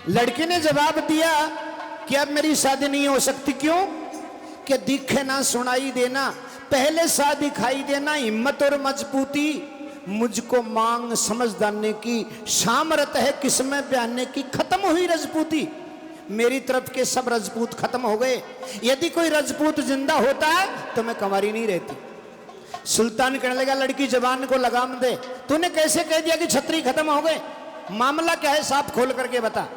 लड़की ने जवाब दिया कि अब मेरी शादी नहीं हो सकती। क्यों? कि दिखे ना सुनाई देना, पहले सा दिखाई देना, हिम्मत और मजबूती, मुझको मांग समझदारने की, सामर्थ है किसमें बयाने की, खत्म हुई रजपूती। मेरी तरफ के सब रजपूत खत्म हो गए। यदि कोई रजपूत जिंदा होता है तो मैं कंवारी नहीं रहती। सुल्तान कहने लगा लड़की जवान को लगाम दे, तूने कैसे कह दिया कि छत्री खत्म हो गए? मामला क्या है, साफ खोल करके बता।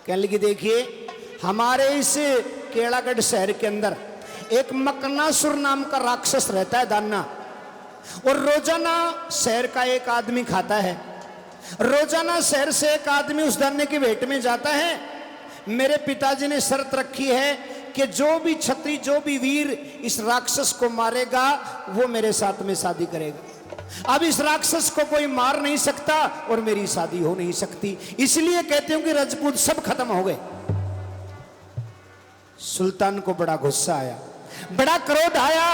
कहने लगी देखिए, हमारे इस केड़ागढ़ शहर के अंदर एक मकनासुर नाम का राक्षस रहता है दाना, और रोजाना शहर का एक आदमी खाता है। रोजाना शहर से एक आदमी उस दाने की भेंट में जाता है। मेरे पिताजी ने शर्त रखी है कि जो भी छत्री, जो भी वीर इस राक्षस को मारेगा वो मेरे साथ में शादी करेगा। अब इस राक्षस को कोई मार नहीं सकता और मेरी शादी हो नहीं सकती, इसलिए कहते हैं कि राजपूत सब खत्म हो गए। सुल्तान को बड़ा गुस्सा आया, बड़ा क्रोध आया,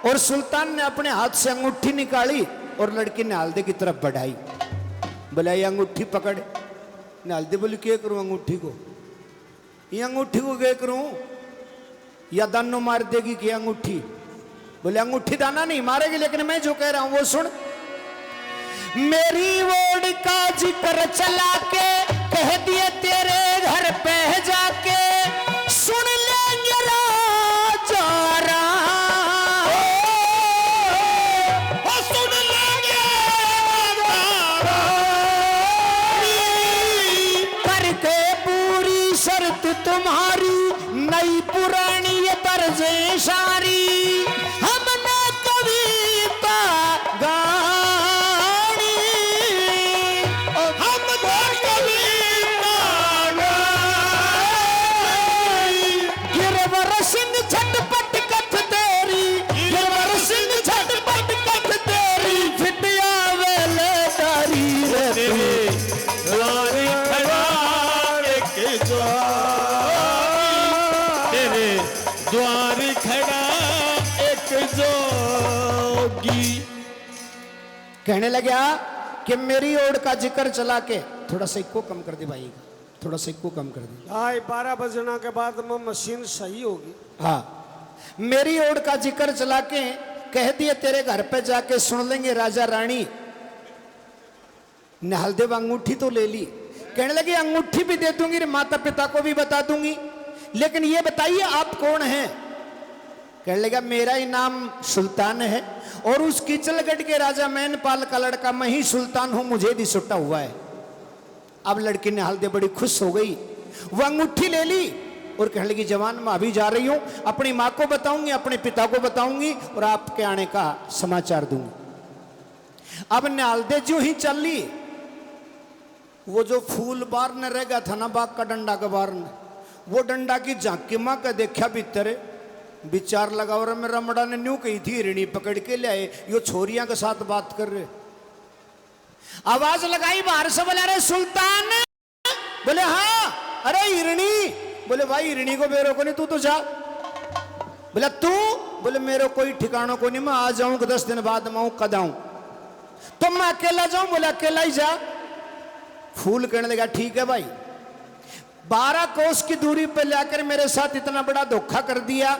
और सुल्तान ने अपने हाथ से अंगूठी निकाली और लड़की नालदे की तरफ बढ़ाई। बोला ये अंगूठी पकड़। नालदे बोली क्या करूं अंगूठी को? ये अंगूठी को क्या करूं? या दानो मार देगी क्या अंगूठी? बोले अंगूठी दाना नहीं मारेगी, लेकिन मैं जो कह रहा हूं वो सुन। मेरी वोड का जिक्र चला के कह दिए तेरे घर पे जाके, सुन लेंगे राजा सुन लेंगे करके पूरी शर्त तुम्हारी, नई पुरानी ये तर्जे सारी, हमने कविता गानी, हम कविता गिरवर सिंह झटपट कथ तेरी, गिरवर सिंह झटपट कथ तेरी, फिटिया वेले कहने लगा कि मेरी ओर का जिक्र चला के, थोड़ा सा इको कम कर दे भाई, थोड़ा सा इको कम कर दे। ढाई 12 बजना के बाद में मशीन सही होगी। हाँ, मेरी ओर का जिक्र चला के कह दिए तेरे घर पे जाके सुन लेंगे राजा रानी। निहालदेव अंगूठी तो ले ली, कहने लगे अंगूठी भी दे दूंगी, माता पिता को भी बता दूंगी, लेकिन ये बताइए आप कौन हैं? कहने लगा मेरा ही नाम सुल्तान है और उस किचलगढ़ के राजा मैनपाल का लड़का मैं ही सुल्तान हूं, मुझे भी सुट्टा हुआ है। अब लड़की निहालदेव बड़ी खुश हो गई, वो अंगूठी ले ली और कहने लगी जवान मैं अभी जा रही हूं, अपनी माँ को बताऊंगी, अपने पिता को बताऊंगी और आपके आने का समाचार दूंगी। अब निहालदेव जो ही चल ली, वो जो फूल बार न रह गया था ना बाग का डंडा के बार न, वो डंडा की झांकी माँ का देखा भीतर विचार लगा और मेरा मड़ा ने न्यू कही थी हिरणी पकड़ के ले आए, यो छोरियां के साथ बात कर रहे। आवाज लगाई बाहर से, बोले अरे सुल्तान, बोले हाँ, अरे हिरणी, बोले भाई हिरणी को मेरे को नहीं, तू तो जा। बोले तू, बोले मेरे कोई ठिकानों को नहीं, मैं आ जाऊं 10 दिन बाद मैं कद आऊं, तो मैं अकेला जाऊं? बोले अकेला ही जा। फूल कहने लगा ठीक है भाई, 12 कोस की दूरी पे लाकर मेरे साथ इतना बड़ा धोखा कर दिया,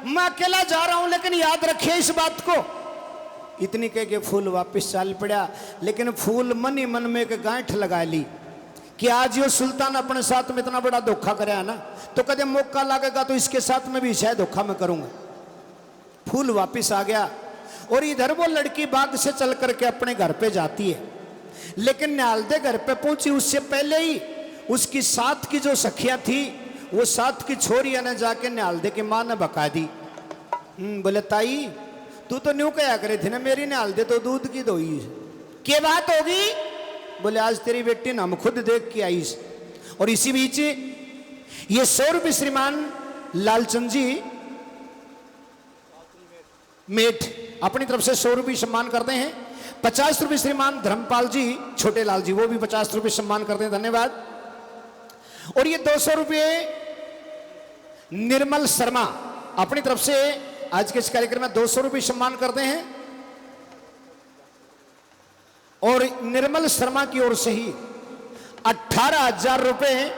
मैं अकेला जा रहा हूं, लेकिन याद रखिए इस बात को। इतनी कह के फूल वापस चल पड़ा, लेकिन फूल मन ही मन में एक गांठ लगा ली कि आज ये सुल्तान अपने साथ में इतना बड़ा धोखा करे ना, तो कदे मौका लगेगा तो इसके साथ में भी शायद धोखा मैं करूंगा। फूल वापस आ गया और इधर वो लड़की बाग से चल करके अपने घर पे जाती है, लेकिन निहालदेव घर पे पहुंची उससे पहले ही उसकी साथ की जो सखिया थी, वो साथ की छोरिया ने जाके निहालदेव की माँ ने बका दी। बोले ताई तू तो न्यू कहा करे थी ना, मेरी निहालदेव तो दूध की दोई, क्या बात होगी? बोले आज तेरी बेटी ने हम खुद देख के आई। और इसी बीच ये 100 रुपये श्रीमान लालचंद जी मेट अपनी तरफ से 100 रुपये सम्मान करते हैं। 50 रुपये श्रीमान धर्मपाल जी छोटे लाल जी, वो भी 50 रुपये सम्मान करते हैं, धन्यवाद। और ये 200 रुपये निर्मल शर्मा अपनी तरफ से आज के इस कार्यक्रम में 200 रुपये सम्मान करते हैं। और निर्मल शर्मा की ओर से ही 18,000 रुपये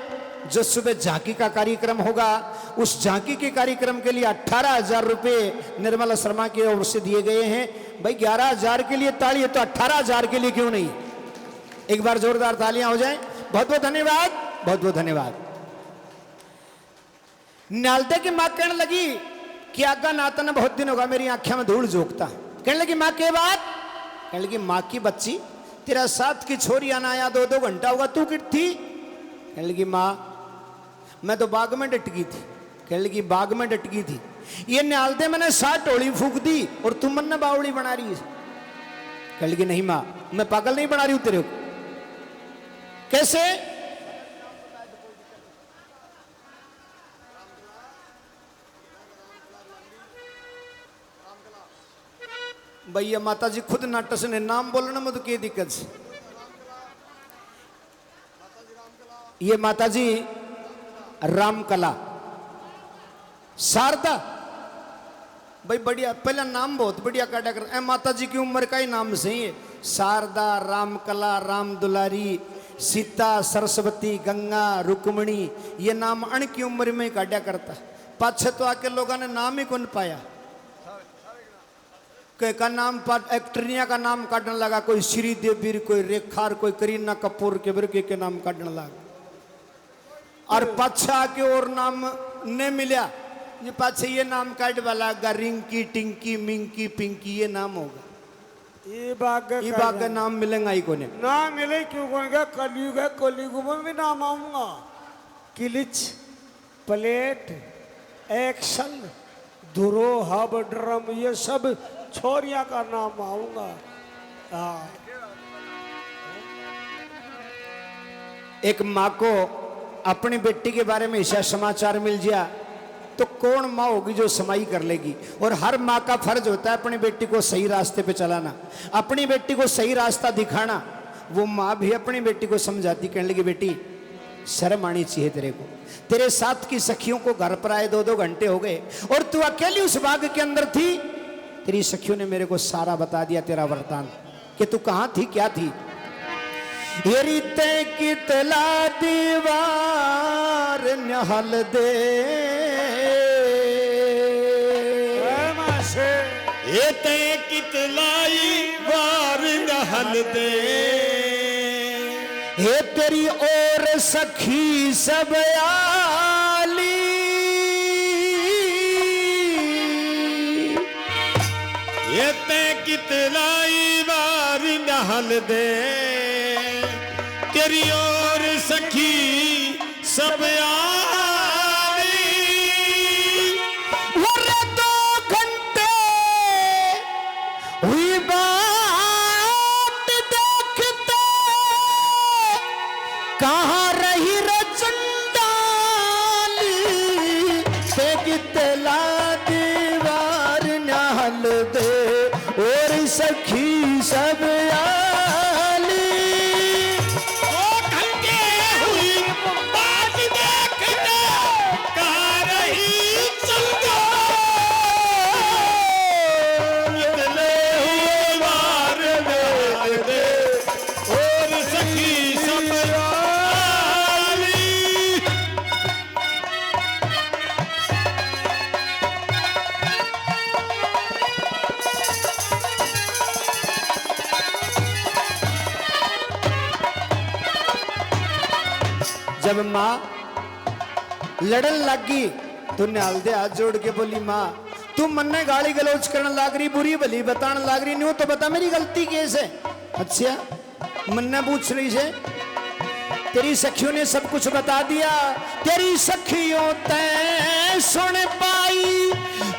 जो सुबह झांकी का कार्यक्रम होगा, उस झांकी के कार्यक्रम के लिए 18,000 रुपये निर्मला शर्मा की ओर से दिए गए हैं। भाई 11,000 के लिए ताली है तो 18,000 के लिए क्यों नहीं? एक बार जोरदार तालियां हो जाएं। बहुत बहुत धन्यवाद, बहुत बहुत धन्यवाद। निहालदेव की मां कहने लगी कि आगा नाता ने बहुत दिन होगा मेरी आंखों में धूल झोंकता। कहने लगी मां के बात? कहने लगी मां की बच्ची, तेरा साथ की छोरी आना आया 2-2 घंटा होगा, तू किट थी? कहने लगी मां मैं तो बाग में डटकी थी। कहने लगी बाग में डटकी थी? ये निहालदेव मैंने 60 टोली फूक दी और तुम मन ने बावड़ी बना रही है। कहने लगी नहीं मां, मैं पागल नहीं बना रही हूं तेरे को। कैसे? भैया माता जी खुद नाटक ने नाम बोलने में तो क्या दिक्कत है? ये माता जी रामकला शारदा, भाई बढ़िया, पहला नाम बहुत बढ़िया काटा कर। ए माता जी की उम्र का ही नाम सही है, शारदा, रामकला, राम दुलारी, सीता, सरस्वती, गंगा, रुक्मणी, ये नाम अण की उम्र में ही काटा करता। पाछे तो आके लोगों ने नाम ही कौन पाया, का नाम एक्ट्रिया का नाम काटने लगा, कोई श्रीदेवी, कोई रेखार, कोई करीना कपूर के बिरके के नाम काटने लगा। और पाछा के और नाम ने मिला, ये पाछे ये नाम काट वाला रिंकी, टिंकी, मिंकी, पिंकी, ये नाम होगा। ये बाग का नाम मिलेगा ही कोने ना मिले क्यों? कौन का कलयुग है, कलयुग में भी नाम आऊंगा। किलिच, प्लेट, एक्शन, धुरो, हब, ड्रम, ये सब छोरिया का नाम आऊंगा। एक माँ को अपनी बेटी के बारे में ऐसा समाचार मिल जाए तो कौन माँ होगी जो समाई कर लेगी? और हर माँ का फर्ज होता है अपनी बेटी को सही रास्ते पे चलाना, अपनी बेटी को सही रास्ता दिखाना। वो माँ भी अपनी बेटी को समझाती, कहने लगी बेटी शर्म आनी चाहिए तेरे को, तेरे साथ की सखियों को घर पर आए 2-2 घंटे हो गए और तू अकेली उस बाग के अंदर थी, तेरी सखियों ने मेरे को सारा बता दिया तेरा वरदान। कि तू कहां थी क्या थी। ये रीते कितला दीवार नहल दे ये ते कितलाई वार नहल दे हे तेरी और सखी सब आली ये ते कितलाई वार नहल दे तेरी और सखी सब आली। वरे 2 घंटे हुई बात देखते कहाँ रही रचंडाली ते कितला दीवार नहल दे और सखी सब आली। 2 घंटे हुई बात देखते कहाँ रही चंडाली हुए वार नहल दे और सखी सब आली। जब माँ लड़न लगी तो न्याल दे हाथ जोड़ के बोली माँ तू मन ने गाली गलौज करने लाग रही बुरी भली बताने लाग रही नहीं तो बता मेरी गलती कैसे। अच्छा मन ने पूछ रही से तेरी सखियों ने सब कुछ बता दिया तेरी सखियों तैं सुन पाई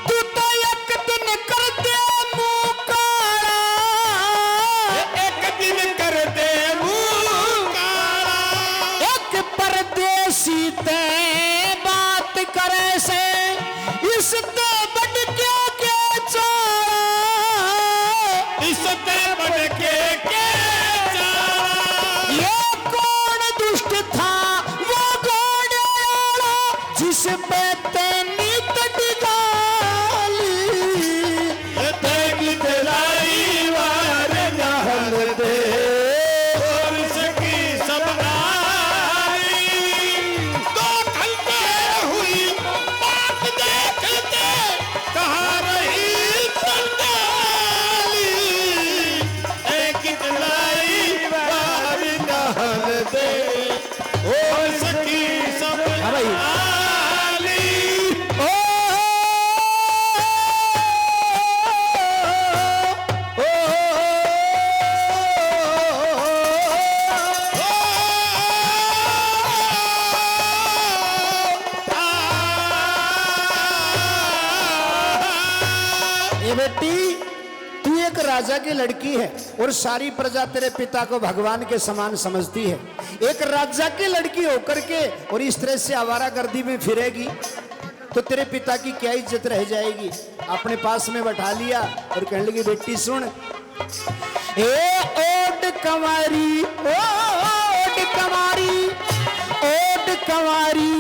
तू तो एक दिन कर दे मुंह काला एक दिन कर दे मुंह काला एक परदेसी ते बात करे से इस ते बढ़ के चारा इसते बढ़ के चाला। ये कौन दुष्ट था वो घोड़ेवाला जिस पे तेनी तटगाली ये ते कितलाई वार नहल दे और सखी सब आली। 2 घंटे हुई बात देखते कहाँ रही चंडाली ये कितलाई वार नहल दे और सखी सब हाँ भाई। आली। ओ, ओ, ये बेटी तू एक राजा की लड़की है और सारी प्रजा तेरे पिता को भगवान के समान समझती है। एक राजा की लड़की होकर के और इस तरह से आवारागर्दी में फिरेगी तो तेरे पिता की क्या इज्जत रह जाएगी। अपने पास में बैठा लिया और कहने लगी बेटी सुन ए ओट कंवारी ओट कंवारी ओट कंवारी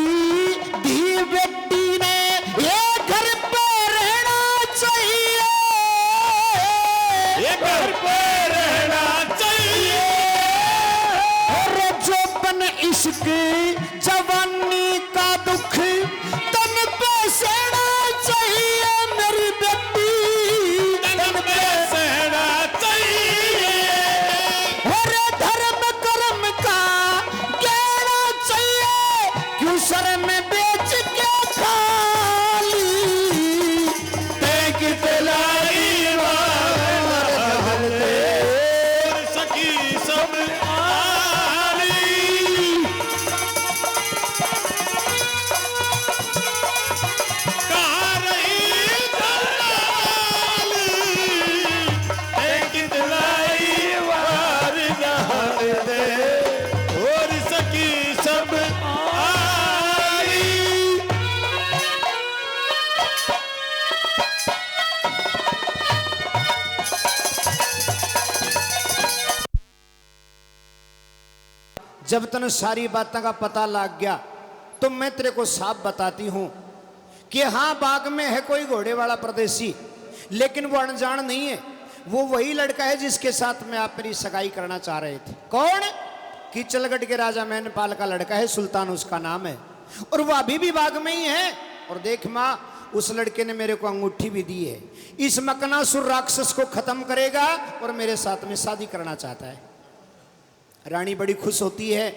धी बेटी ने ये घर पे रहना चाहिए ये घर पे रहना चाहिए और जो बन इश्क जवानी का दुख तन पे सहना चाहिए मेरी बेटी तन पे सहना चाहिए और धर्म कर्म का कहना चाहिए क्यों सर में बेच के खाली ते कितलाई वार नहल दे और सखी सब आली। कहाँ रही चंडाली ते कितलाई वार नहल दे और सखी सब आली। जब तन सारी बातों का पता लग गया तो मैं तेरे को साफ बताती हूं कि हाँ बाग में है कोई घोड़े वाला परदेसी लेकिन वो अनजान नहीं है। वो वही लड़का है जिसके साथ में आप मेरी सगाई करना चाह रहे थे। कौन? कीचलगढ़ के राजा मैनपाल का लड़का है, सुल्तान उसका नाम है, और वो अभी भी बाग में ही है। और देख माँ, उस लड़के ने मेरे को अंगूठी भी दी है, इस मकनासुर राक्षस को खत्म करेगा और मेरे साथ में शादी करना चाहता है। रानी बड़ी खुश होती है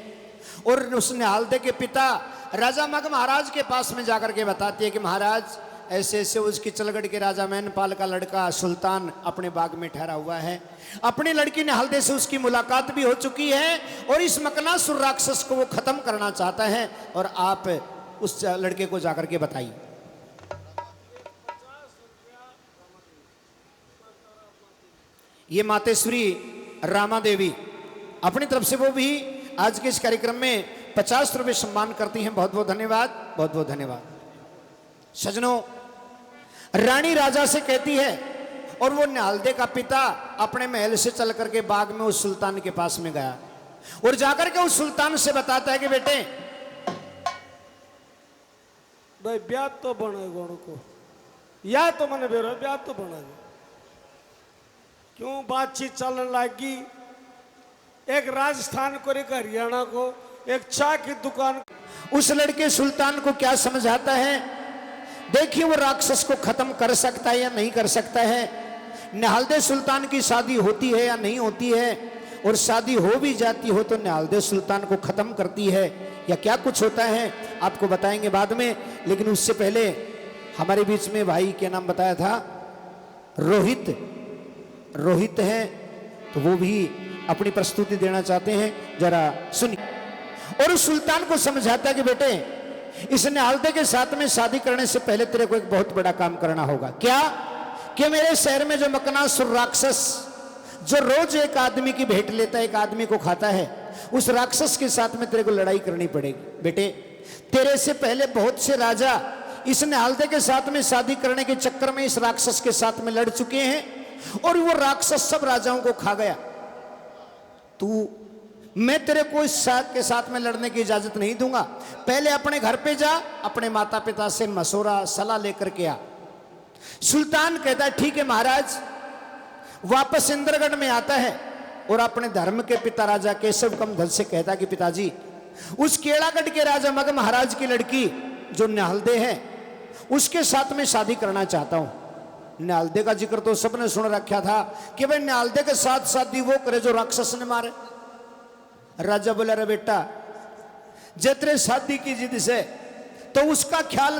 और उस निहालदे के पिता राजा मग महाराज के पास में जाकर के बताती है कि महाराज, ऐसे ऐसे उस कीचलगढ़ के राजा मैनपाल का लड़का सुल्तान अपने बाग में ठहरा हुआ है, अपनी लड़की निहालदे से उसकी मुलाकात भी हो चुकी है और इस मकनासुर राक्षस को वो खत्म करना चाहता है, और आप उस लड़के को जाकर के बताइए। ये मातेश्वरी रामा देवी अपनी तरफ से वो भी आज के इस कार्यक्रम में 50 रुपये सम्मान करती हैं। बहुत बहुत धन्यवाद, बहुत बहुत धन्यवाद। सजनों, रानी राजा से कहती है और वो निहालदे का पिता अपने महल से चल करके बाग में उस सुल्तान के पास में गया और जाकर के उस सुल्तान से बताता है कि बेटे भाई ब्याह तो बनेगा उनको, या तो मैंने बेरो ब्याह तो बनेगा। क्यों बातचीत चलने लगी, एक राजस्थान को एक हरियाणा को, एक चाय की दुकान। उस लड़के सुल्तान को क्या समझाता है, देखिए वो राक्षस को खत्म कर सकता है या नहीं कर सकता है। निहालदे सुल्तान की शादी होती है या नहीं होती है, और शादी हो भी जाती हो तो निहालदे सुल्तान को खत्म करती है या क्या कुछ होता है, आपको बताएंगे बाद में। लेकिन उससे पहले हमारे बीच में भाई क्या नाम बताया था, रोहित है, तो वो भी अपनी प्रस्तुति देना चाहते हैं, जरा सुनिए। और उस सुल्तान को समझाता है कि बेटे, इस निहालदे के साथ में शादी करने से पहले तेरे को एक बहुत बड़ा काम करना होगा। क्या? कि मेरे शहर में जो मकनासुर राक्षस जो रोज एक आदमी की भेंट लेता है, एक आदमी को खाता है, उस राक्षस के साथ में तेरे को लड़ाई करनी पड़ेगी। बेटे, तेरे से पहले बहुत से राजा इस निहालदे के साथ में शादी करने के चक्कर में इस राक्षस के साथ में लड़ चुके हैं और वो राक्षस सब राजाओं को खा गया। मैं तेरे को इस के साथ में लड़ने की इजाजत नहीं दूंगा। पहले अपने घर पे जा, अपने माता पिता से मशवरा सलाह लेकर के आ। सुल्तान कहता है ठीक है महाराज। वापस इंद्रगढ़ में आता है और अपने धर्म के पिता राजा केशव कमधल से कहता कि पिताजी, उस केड़ागढ़ के राजा मग महाराज की लड़की जो निहालदे है उसके साथ में शादी करना चाहता हूं। निहालदे का जिक्र तो सबने सुन रखा था कि भाई निहालदे के साथ शादी वो करे जो राक्षस ने मारे। राजा बोला, रे बेटा, जतरे शादी की जिद से तो उसका ख्याल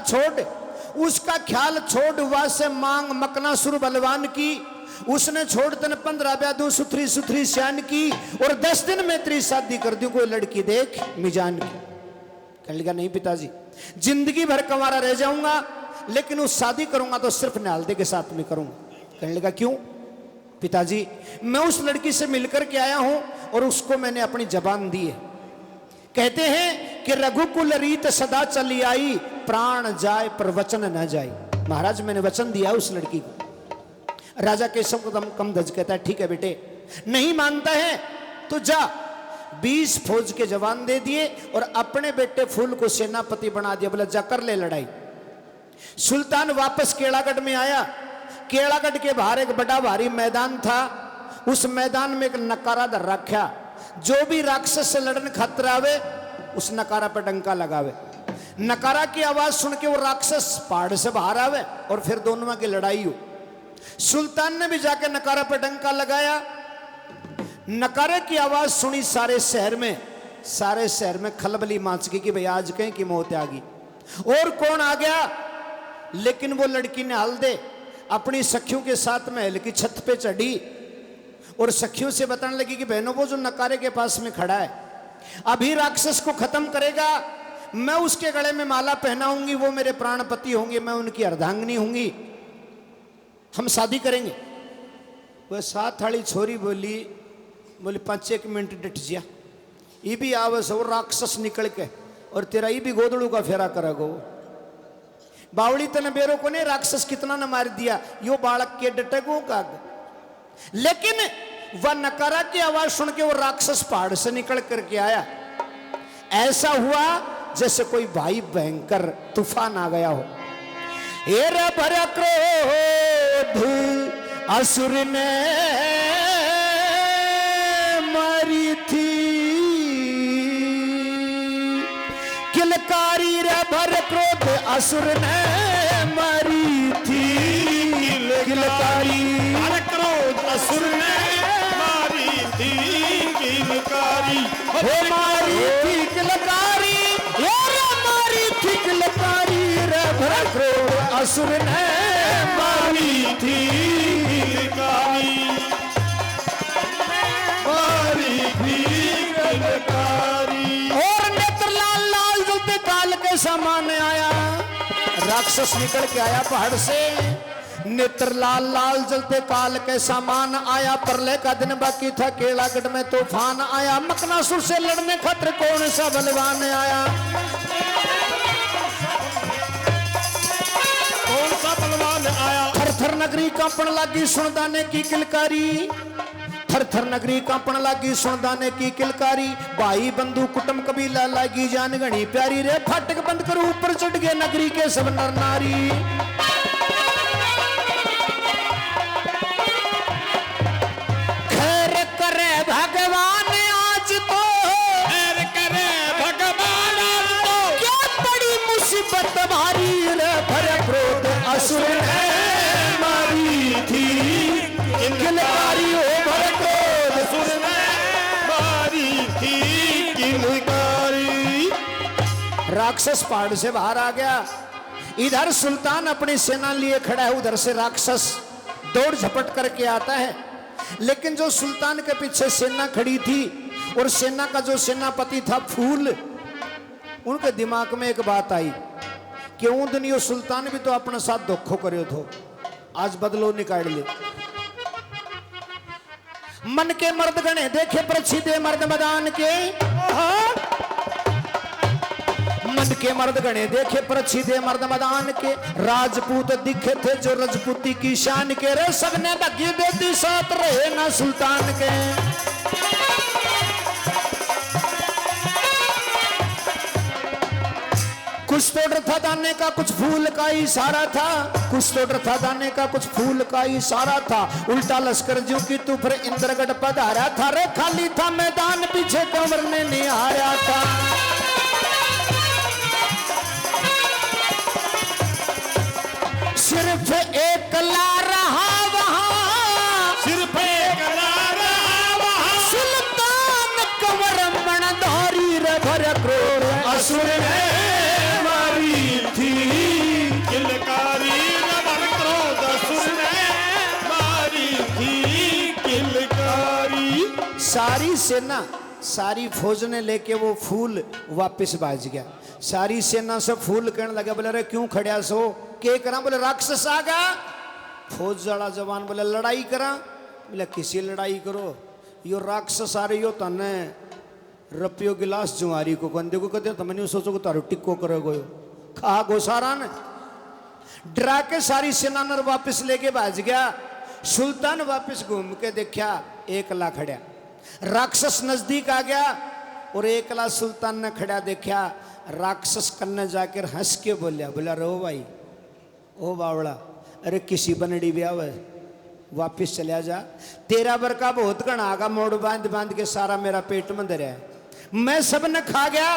छोड़, वहां से मांग मकनासुर बलवान की, उसने छोड़ तन 15 ब्यादू सुथरी श्यान की, और 10 दिन में तेरी शादी कर दूं, कोई लड़की देख मिजान की। कहने लगा, नहीं पिताजी, जिंदगी भर कंवारा रह जाऊंगा, लेकिन उस शादी करूंगा तो सिर्फ निहालदे के साथ में करूंगा। कहने लगा, क्यों? पिताजी, मैं उस लड़की से मिलकर के आया हूं और उसको मैंने अपनी जबान दी है। कहते हैं कि रघुकुल रीत सदा चली आई, प्राण जाए पर वचन न जाए। महाराज, मैंने वचन दिया उस लड़की को। राजा केशव कमधज कहता है ठीक है बेटे, नहीं मानता है तो जा। 20 फौज के जवान दे दिए और अपने बेटे फूल को सेनापति बना दिया। बोला जा कर ले लड़ाई। सुल्तान वापस केड़ागढ़ में आया। केड़ागढ़ के बाहर एक बड़ा भारी मैदान था। उस मैदान में एक नकारा धर रखा, जो भी राक्षस से लड़न खातिर आवे उस नकारा पर डंका लगावे। नकारा की आवाज सुन के वो राक्षस पहाड़ से बाहर आवे और फिर दोनों की लड़ाई हो। सुल्तान ने भी जाके नकारा पर डंका लगाया। नकारे की आवाज सुनी सारे शहर में खलबली माच गई कि भाई आज कहीं की मौत आ गई। और कौन आ गया? लेकिन वो लड़की निहालदे अपनी सखियों के साथ महल की छत पे चढ़ी और सखियों से बताने लगी कि बहनों, वो जो नकारे के पास में खड़ा है अभी राक्षस को खत्म करेगा, मैं उसके गले में माला पहनाऊंगी, वो मेरे प्राणपति होंगे, मैं उनकी अर्धांगिनी होंगी, हम शादी करेंगे। वह 7 थाली छोरी बोली 5-1 मिनट डट जिया, ये भी आवस और राक्षस निकल के और तेरा ये भी गोदड़ू का फेरा करेगो। बावड़ी तने बेरो को ने राक्षस कितना न मार दिया, यो बालक के डटेगो का। लेकिन वह नकारा की आवाज सुन के वो राक्षस पहाड़ से निकल करके आया। ऐसा हुआ जैसे कोई भाई भयंकर तूफान आ गया हो। हेरा भरा क्रोध असुर ने मारी थी। किलकारी रे भर क्रोध असुर ने मारी थी। किलकारी भर क्रोध असुर ने मारी थी। किलकारी हे मारी थी किलकारी, ये मारी थी किलकारी रे भर क्रोध असुर ने मारी थी। किलकारी मारी थी। किलकारी और नेत्रलाल लाल जलते काल के सामने आया। राक्षस निकल के आया पहाड़ से। नेत्रलाल लाल जलते काल के सामान आया। प्रलय का दिन बाकी था, केलागढ़ में तूफान आया। मकनासुर से लड़ने खातिर कौन सा बलवान आया? कौन सा बलवान आया? थर थर नगरी कांपण लगी सुनदाने की किलकारी। थर थर नगरी कांपण लगी सुनदाने की किलकारी। भाई बंधु कुटुंब कबीला लागी जान गणी प्यारी रे। फाटक बंद कर ऊपर चढ़ गए नगरी के सब नर नारी। खैर करे भगवान आज तो, खैर करे भगवान आज तो, क्या बड़ी मुसीबत भारी रे भर क्रोध असुर ने मारी थी। किलकारी हो भर क्रोध असुर ने मारी थी। किलकारी राक्षस पहाड़ से बाहर आ गया। इधर सुल्तान अपनी सेना लिए खड़ा है, उधर से राक्षस दौड़ झपट करके आता है। लेकिन जो सुल्तान के पीछे सेना खड़ी थी और सेना का जो सेनापति था फूल, उनके दिमाग में एक बात आई कि ऊं दिन सुल्तान भी तो अपने साथ धोखो करो थो, आज बदलो निकाल ले। मन के मर्द गणे देखे प्रच्छिदे मर्द मैदान के। मन के मर्द गणे देखे प्रच्छिदे मर्द मैदान के। राजपूत दिखे थे जो राजपूती की शान के रे। सबने भगी बेटी साथ रहे ना सुल्तान के। कुछ तो डर था दाने का कुछ फूल का इशारा था। कुछ तो डर था दाने का कुछ फूल का इशारा था। उल्टा लश्कर जो की तू फिर इंद्रगढ़ पधारा था रे। खाली था मैदान पीछे कंवर ने निहारा था। सिर्फ एक ला रहा वहां, सिर्फ एक ला रहा वहां। सुल्तान कंवर मनधारी रे भर क्रोध असुर ने मारी थी। किलकारी भर क्रोध असुर ने मारी थी। किलकारी सारी सेना सारी फौज ने लेके वो फूल वापस भाज गया। सारी सेना से फूल कहने लगा, बोले रे क्यों खड़िया सो के करा? बोले राक्षस आ गया। फौज जड़ा जवान बोले लड़ाई करा? बोले किसी लड़ाई करो, यो राक्षस आ रही हो तने रपियो गिलास जुआरी को कंधे को कहते तो मैंने सोचो को तारो टिक्को करोगे खा गोसारा ने। डरा के सारी सेना ने वापस लेके भाज गया। सुल्तान वापस घूम के देखा एकला खड़ा। राक्षस नजदीक आ गया और एकला सुल्तान ने खड़ा देखा। राक्षस कन्ने जाकर हंस के बोलिया, बोला रो भाई ओ बावड़ा, अरे किसी बनड़ी ब्याह है, वापिस चलिया जा। तेरा बरका बहुत घना आगा, मोड़ बांध बांध के सारा मेरा पेट में धरा है। मैं सब ने खा गया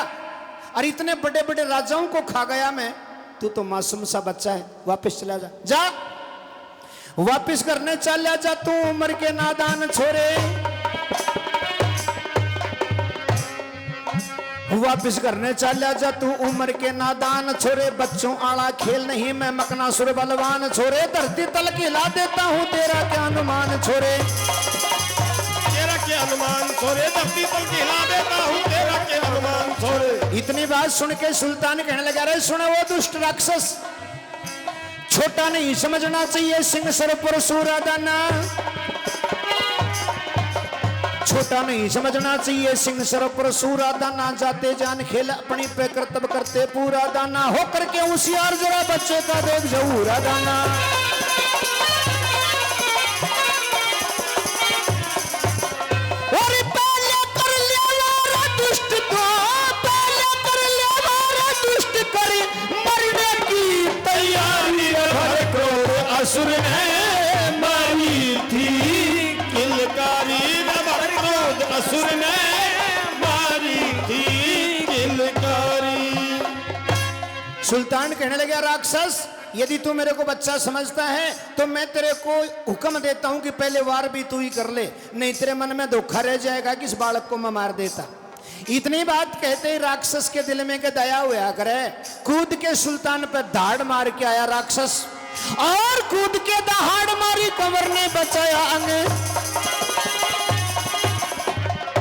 और इतने बड़े बड़े राजाओं को खा गया मैं। तू तो मासूम सा बच्चा है, वापिस चला जा। जा वापिस करने चल जा तू उम्र के नादान छोरे। वापिस करने चल जा तू उम्र के नादान छोरे। बच्चों आला खेल नहीं मैं मकनासुर बलवान छोरे। धरती तल हिला देता हूँ तेरा क्या अनुमान छोरे। तेरा क्या अनुमान छोरे। धरती तल हिला देता हूँ तेरा क्या अनुमान छोरे। इतनी बात सुन के सुल्तान कहने लगा, रे सुने वो दुष्ट राक्षस, छोटा नहीं समझना चाहिए सिंह सर पर सूरा दाना। छोटा नहीं समझना चाहिए सिंह सर पर सूरा दाना। जाते जान खेल अपनी पे कर्तव्य करते पूरा दाना। होकर के होशियार जरा बच्चे का देख जहूरा दाना। और पहले कर लिया वारा दुष्ट को, पहले कर लिया वारा दुष्ट करे मरने की तैयारी। भर क्रोध असुर ने मारी असुर ने मारी थी किलकारी। सुल्तान कहने लगा राक्षस यदि तू मेरे को बच्चा समझता है तो मैं तेरे को हुक्म देता हूं कि पहले वार भी तू ही कर ले, नहीं तेरे मन में धोखा रह जाएगा कि इस बालक को मैं मार देता। इतनी बात कहते ही राक्षस के दिल में के दया हुआ करे, कूद के सुल्तान पर धाड़ मार के आया राक्षस, और कूद के दहाड़ मारी कंवर ने बचाया अंग।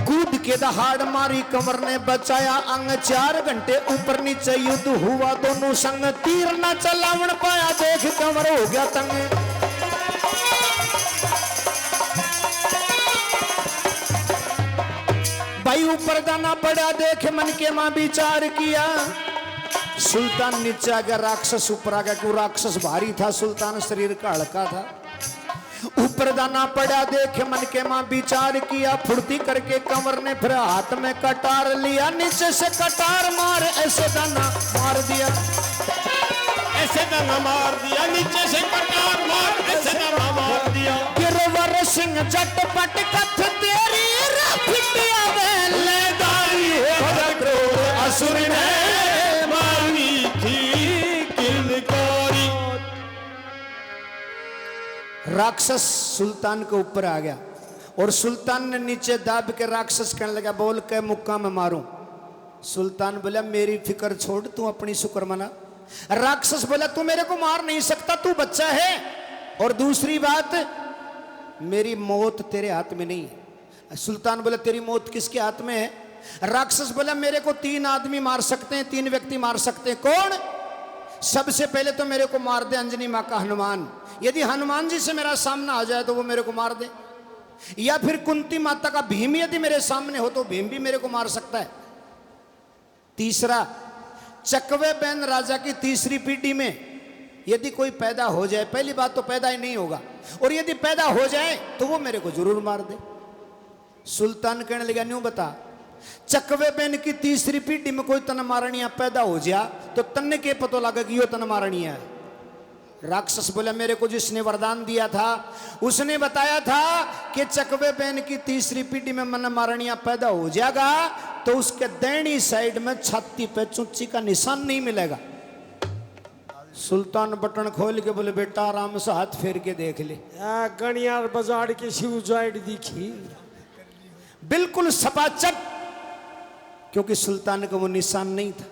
कूद के दहाड़ मारी कंवर ने बचाया अंग। 4 घंटे ऊपर नीचे युद्ध हुआ दोनों संग, तीर न चलावन पाया देख कंवर हो गया तंग। भाई ऊपर दाना पड़ा देख मन के मां विचार किया। सुल्तान नीचे आ गया, राक्षस ऊपर आ गया, क्यों राक्षस भारी था, सुल्तान शरीर का हल्का था। ऊपर दाना पड़ा देख मन के मां विचार किया, फुर्ती करके कंवर ने फिर हाथ में कटार लिया, नीचे से कटार मार ऐसे दाना मार दिया, ऐसे दाना मार दिया, नीचे से कटार मार ऐसे दाना मार दिया। गिरवर सिंह झटपट कथ तेरी रफिटिया वेले दाई असुर ने मारी थी किलकारी। राक्षस सुल्तान के ऊपर आ गया और सुल्तान ने नीचे दाब के राक्षस कहने लगा बोल के मुक्का में मारूं। सुल्तान बोला मेरी फिक्र छोड़ तू अपनी शुक्र मना। राक्षस बोला तू मेरे को मार नहीं सकता, तू बच्चा है, और दूसरी बात मेरी मौत तेरे हाथ में नहीं है। सुल्तान बोला तेरी मौत किसके हाथ में है? राक्षस बोला मेरे को 3 आदमी मार सकते हैं, 3 व्यक्ति मार सकते हैं। कौन? सबसे पहले तो मेरे को मार दे अंजनी माँ का हनुमान, यदि हनुमान जी से मेरा सामना आ जाए तो वो मेरे को मार दे, या फिर कुंती माता का भीम यदि मेरे सामने हो तो भीम भी मेरे को मार सकता है। तीसरा चकवे बैन राजा की तीसरी पीढ़ी में यदि कोई पैदा हो जाए, पहली बात तो पैदा ही नहीं होगा, और यदि पैदा हो जाए तो वो मेरे को जरूर मार दे। सुल्तान कहने लगा न्यू बता, चकवे बैन की तीसरी पीढ़ी में कोई तन मारणिया पैदा हो जा तो तन्ने के पता लगा कि यो तन मारणिया है। राक्षस बोला मेरे को जिसने वरदान दिया था उसने बताया था कि चकवे बैन की तीसरी पीढ़ी में मन मारणिया पैदा हो जाएगा तो उसके दैनी साइड में छाती पे चुच्ची का निशान नहीं मिलेगा। सुल्तान बटन खोल के बोले बेटा आराम से हाथ फेर के देख ले। गणियार बाजार की शिव जाइड दिखी बिल्कुल सपाचट, क्योंकि सुल्तान को वो निशान नहीं था।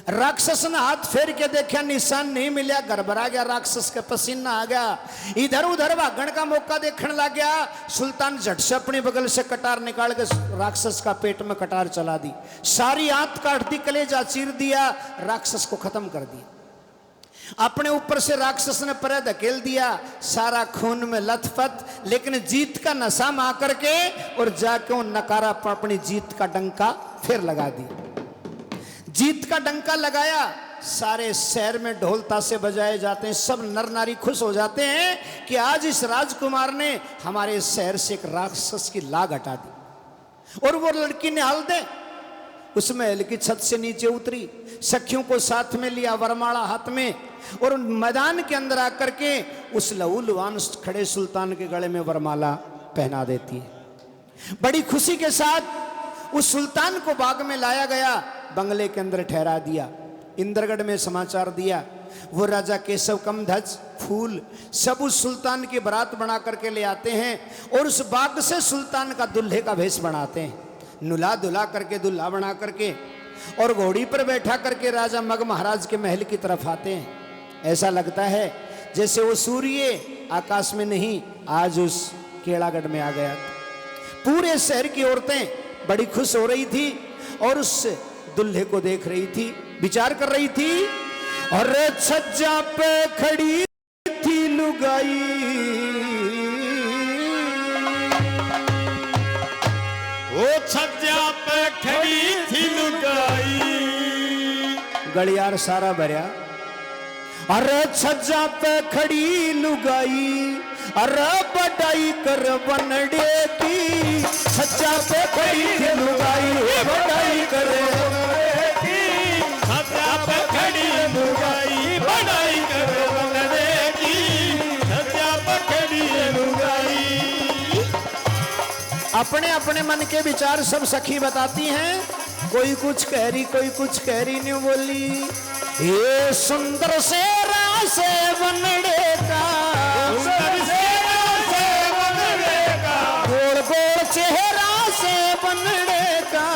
राक्षस ने हाथ फेर के देखा, निशान नहीं मिला, गड़बड़ा गया, राक्षस के पसीना आ गया, इधर उधर भागण का मौका देखने लग गया। सुल्तान झट से अपने बगल से कटार निकाल के राक्षस का पेट में कटार चला दी, सारी आंत काट दी, कलेजा चीर दिया, राक्षस को खत्म कर दिया। अपने ऊपर से राक्षस ने पैर धकेल दिया, सारा खून में लथपथ, लेकिन जीत का नशा में आकर के और जाके वो नकारा पर अपनी जीत का डंका फिर लगा दिया। जीत का डंका लगाया, सारे शहर में ढोल ताशे बजाए जाते हैं, सब नर नारी खुश हो जाते हैं कि आज इस राजकुमार ने हमारे शहर से एक राक्षस की लाग हटा दी। और वो लड़की ने हल दे उस महल की छत से नीचे उतरी, सखियों को साथ में लिया, वरमाला हाथ में, और मैदान के अंदर आकर के उस लहूलुहान खड़े सुल्तान के गले में वरमाला पहना देती है। बड़ी खुशी के साथ उस सुल्तान को बाग में लाया गया, बंगले के अंदर ठहरा दिया। इंद्रगढ़ में समाचार दिया, वो राजा केशव कमध्वज फूल सब उस सुल्तान की बारात बना करके ले आते हैं और उस बाग से सुल्तान का दुल्हे का भेष बनाते हैं, नुला धुला करके दुल्हा बना करके, और घोड़ी पर बैठा करके राजा मग महाराज के महल की तरफ आते हैं। ऐसा लगता है जैसे वो सूर्य आकाश में नहीं, आज उस केड़ागढ़ में आ गया था। पूरे शहर की औरतें बड़ी खुश हो रही थी और उस दुल्हे को देख रही थी, विचार कर रही थी। और छज्जा पे खड़ी थी लुगाई, वो छज्जा पे खड़ी थी लुगाई, गलियार सारा भरया। अरे छज्जा पे खड़ी लुगाई, अरे बटाई कर बनड़े की, छज्जा पे खड़ी थी लुगाई, बटाई कर की, छज्जा पे खड़ी लुगाई, बटाई कर बनड़े की, छज्जा पे खड़ी लुगाई। अपने अपने मन के विचार सब सखी बताती हैं। कोई कुछ कह रही, कोई कुछ कह रही नहीं बोली। ये सुंदर से रासे बनड़े का, गोल गोल चेहरा से बनड़े का,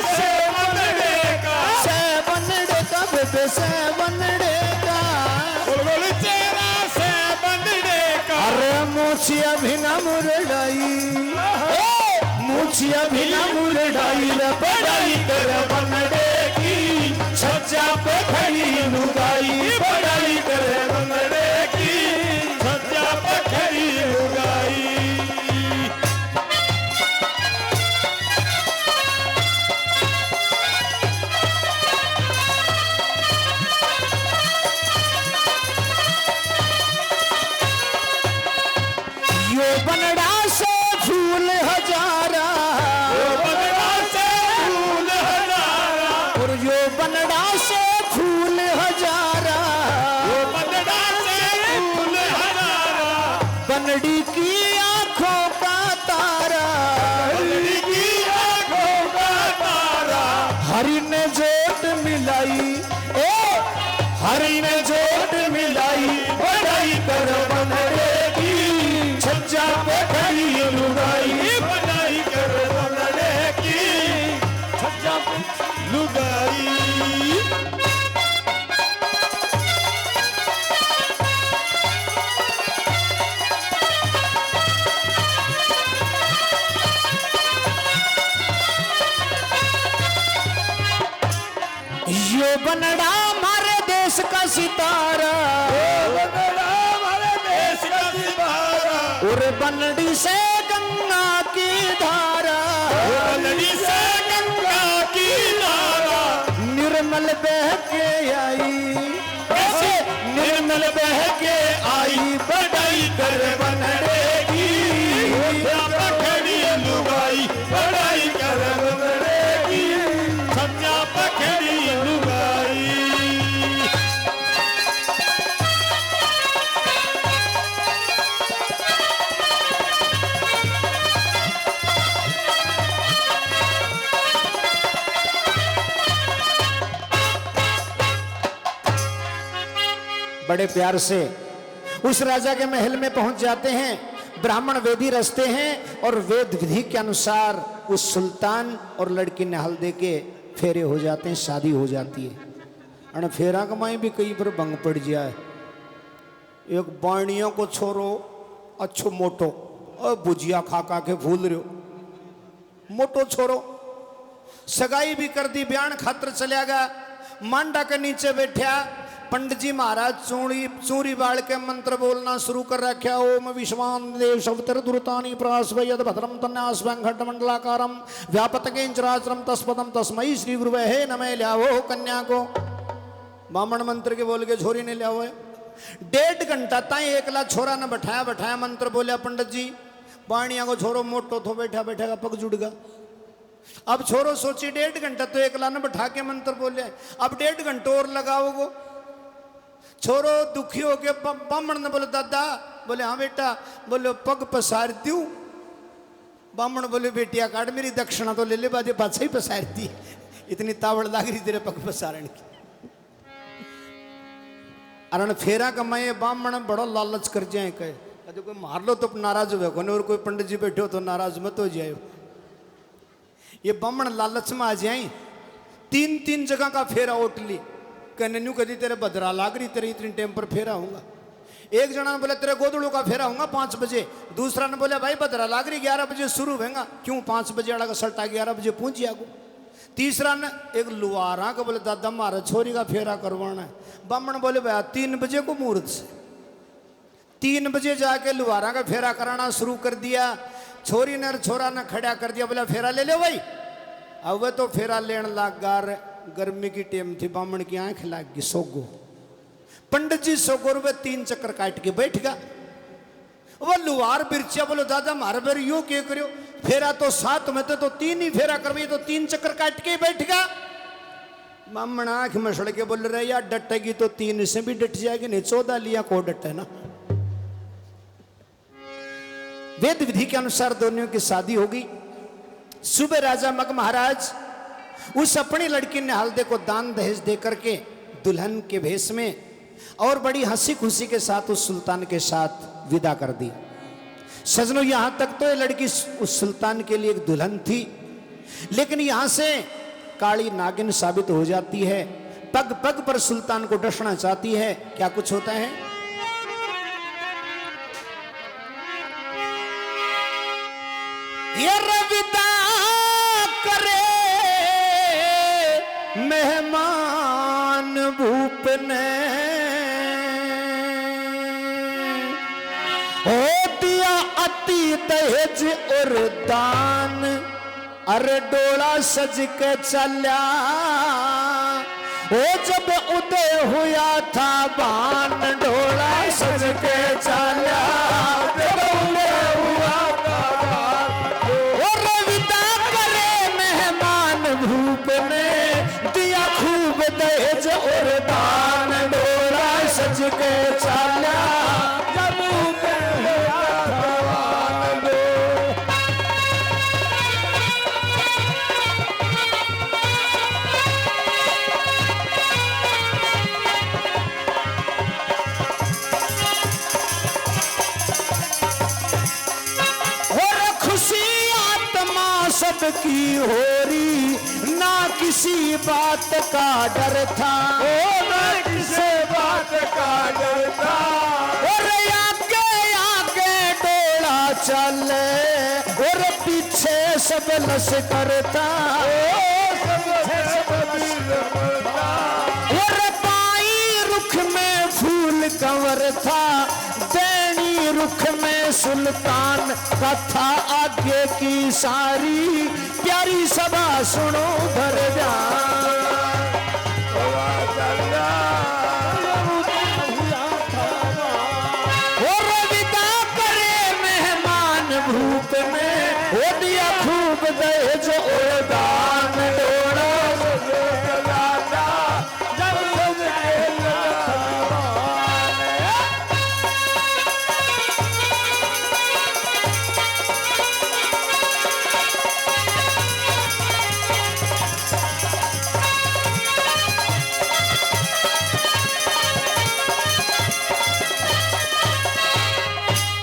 से बनड़े का बेबे से बनड़े का, अरे मूछिया भी ना मुरड़ाई, मूछिया भी ना मुरड़ाई रे बड़ाई कर बनड़े की, छज्जा पे खड़ी लुगाई बड़ाई कर बनड़े की, छज्जा पे खड़ी लुगाई। यो बनड़ा से फूल हजारा, और यो बनड़ा से फूल हजारा, बनड़ी की आंखों का तारा, हरि ने जोट मिलाई, ए हरि ने जोट मिलाई बड़ाई कर बनड़े की, छज्जा पे खड़ी लुगाई बड़ाई कर बनड़े की, छज्जा पे लुगाई। यो बनड़ा हमारे देश का सितारा, और बनड़ी से गंगा की धारा, निर्मल बह के आई, निर्मल बह के आई बड़ाई कर बनड़े की, पखड़ी लुगाई बड़ाई कर बनड़े की, छज्जा पखड़ी लुगाई। बड़े प्यार से उस राजा के महल में पहुंच जाते हैं। ब्राह्मण वेदी रचते हैं और वेद विधि के अनुसार उस सुल्तान और लड़की ने हल्दी के फेरे हो जाते हैं, शादी हो जाती है। अन फेरा कमाई भी कई बार भंग पड़ जाए। एक बाणियों को छोरो अच्छो मोटो और भुजिया खा खा के भूल रहे हो, मोटो छोरो सगाई भी कर दी, बयान खातर चला गया। मांडा के नीचे बैठा पंडित जी महाराज चूरी बाल के मंत्र बोलना शुरू कर रखा। ओम विश्वान देव शवतर दुर्तानी प्रास्वयद भद्रम तन्यास वेंकट मंडलाकारम व्यापत के इंचराचरम तस्पदम तस्मई श्री गुरुवे हे नमे ल्यावो कन्या को। बामण मंत्र के बोल के छोरी ने लिया हुआ है। 1.5 घंटा ताई एकला छोरा ने बैठाया मंत्र बोलिया। पंडित जी बाणिया को छोरो मोटो थो बैठा बैठा पग जुड़गा। अब छोरो सोची 1.5 घंटा तो एकला ने बैठा के मंत्र बोले, अब 1.5 घंटा और लगाओगो। छोरो दुखी हो के बामण ने बोले दादा, बोले हाँ बेटा, बोले पग पसार दू। बामण बोले बेटिया काट मेरी दक्षिणा तो ले ले, बाजे बादशाह ही पसार दी, इतनी तावड़ लाग रही तेरे पग पसारण की। अरण फेरा कमाए बामण बड़ा लालच कर जाए, कहे अरे कोई मार लो तो नाराज हो कोने, और कोई पंडित जी बैठे हो तो नाराज मत हो जाए। ये बामण लालच में आ जाए। 3 जगह का फेरा ओट ली। कहने न्यू कदी तेरे बदरा लाग रही, तेरे इतनी टाइम पर फेरा होगा। एक जना ने बोले तेरे गोदड़ू का फेरा होगा 5 बजे। दूसरा ने बोले भाई बदरा लाग रही 11 बजे शुरू होगा, क्यों 5 बजे वाला का सल्टा 11 बजे पहुंच जाएगो। तीसरा ने एक लुहारा का बोले दादा मारा छोरी का फेरा करवाना है। बामण बोले भैया 3 बजे को मुहूर्त से 3 बजे जाके लुहारा का फेरा कराना शुरू कर दिया। छोरी ने छोरा ने खड़ा कर दिया, बोला फेरा ले लो भाई। अब वह तो फेरा लेने लाग गार, गर्मी की टेम थी, बामण की आंख लाग गई सोगो। पंडित जी सोगो रुपये 3 चक्कर काट के बैठ गया। वो लुहार बिरचिया बोलो दादा मारे बेर यो क्या करो, फेरा तो 7 में तो 3 ही फेरा करवाई, तो 3 चक्कर काट के बैठ गया। बामण आंख में सड़ के बोल रहे यार डटेगी तो 3 से भी डट जाएगी, नहीं 14 लिया को डटे ना। वेद विधि के अनुसार दोनों की शादी होगी। सुबह राजा मग महाराज उस अपनी लड़की निहालदे को दान दहेज दे करके दुल्हन के भेष में और बड़ी हंसी खुशी के साथ उस सुल्तान के साथ विदा कर दी। सजनों, यहां तक तो ये लड़की उस सुल्तान के लिए एक दुल्हन थी, लेकिन यहां से काली नागिन साबित हो जाती है। पग पग पर सुल्तान को डसना चाहती है। क्या कुछ होता है? ये रविदा करे मेहमान भूप ने हो दिया अति दहेज और दान, अरे डोला सज के चल्या ओ जब उदय हुआ था बान, डोला सज के चल्या जब उदय हुआ था बान। और विदा करे मेहमान भूप ने दिया खूब दहेज और दान, डोला सज के चल्या जब उदय हुआ था बान। सबकी होरी ना किसी बात का डर था, ओ ना किसी बात का डर था। और आगे आगे डोला चले और पीछे सब लश्कर था, और पाई रुख में फूल कंवर था, दैनी रुख में सुल्तान कथा आगे की सारी, प्यारी सभा सुनो भर और विदा करे मेहमान भूप में हो दिया खूब दहेज और दान, डोला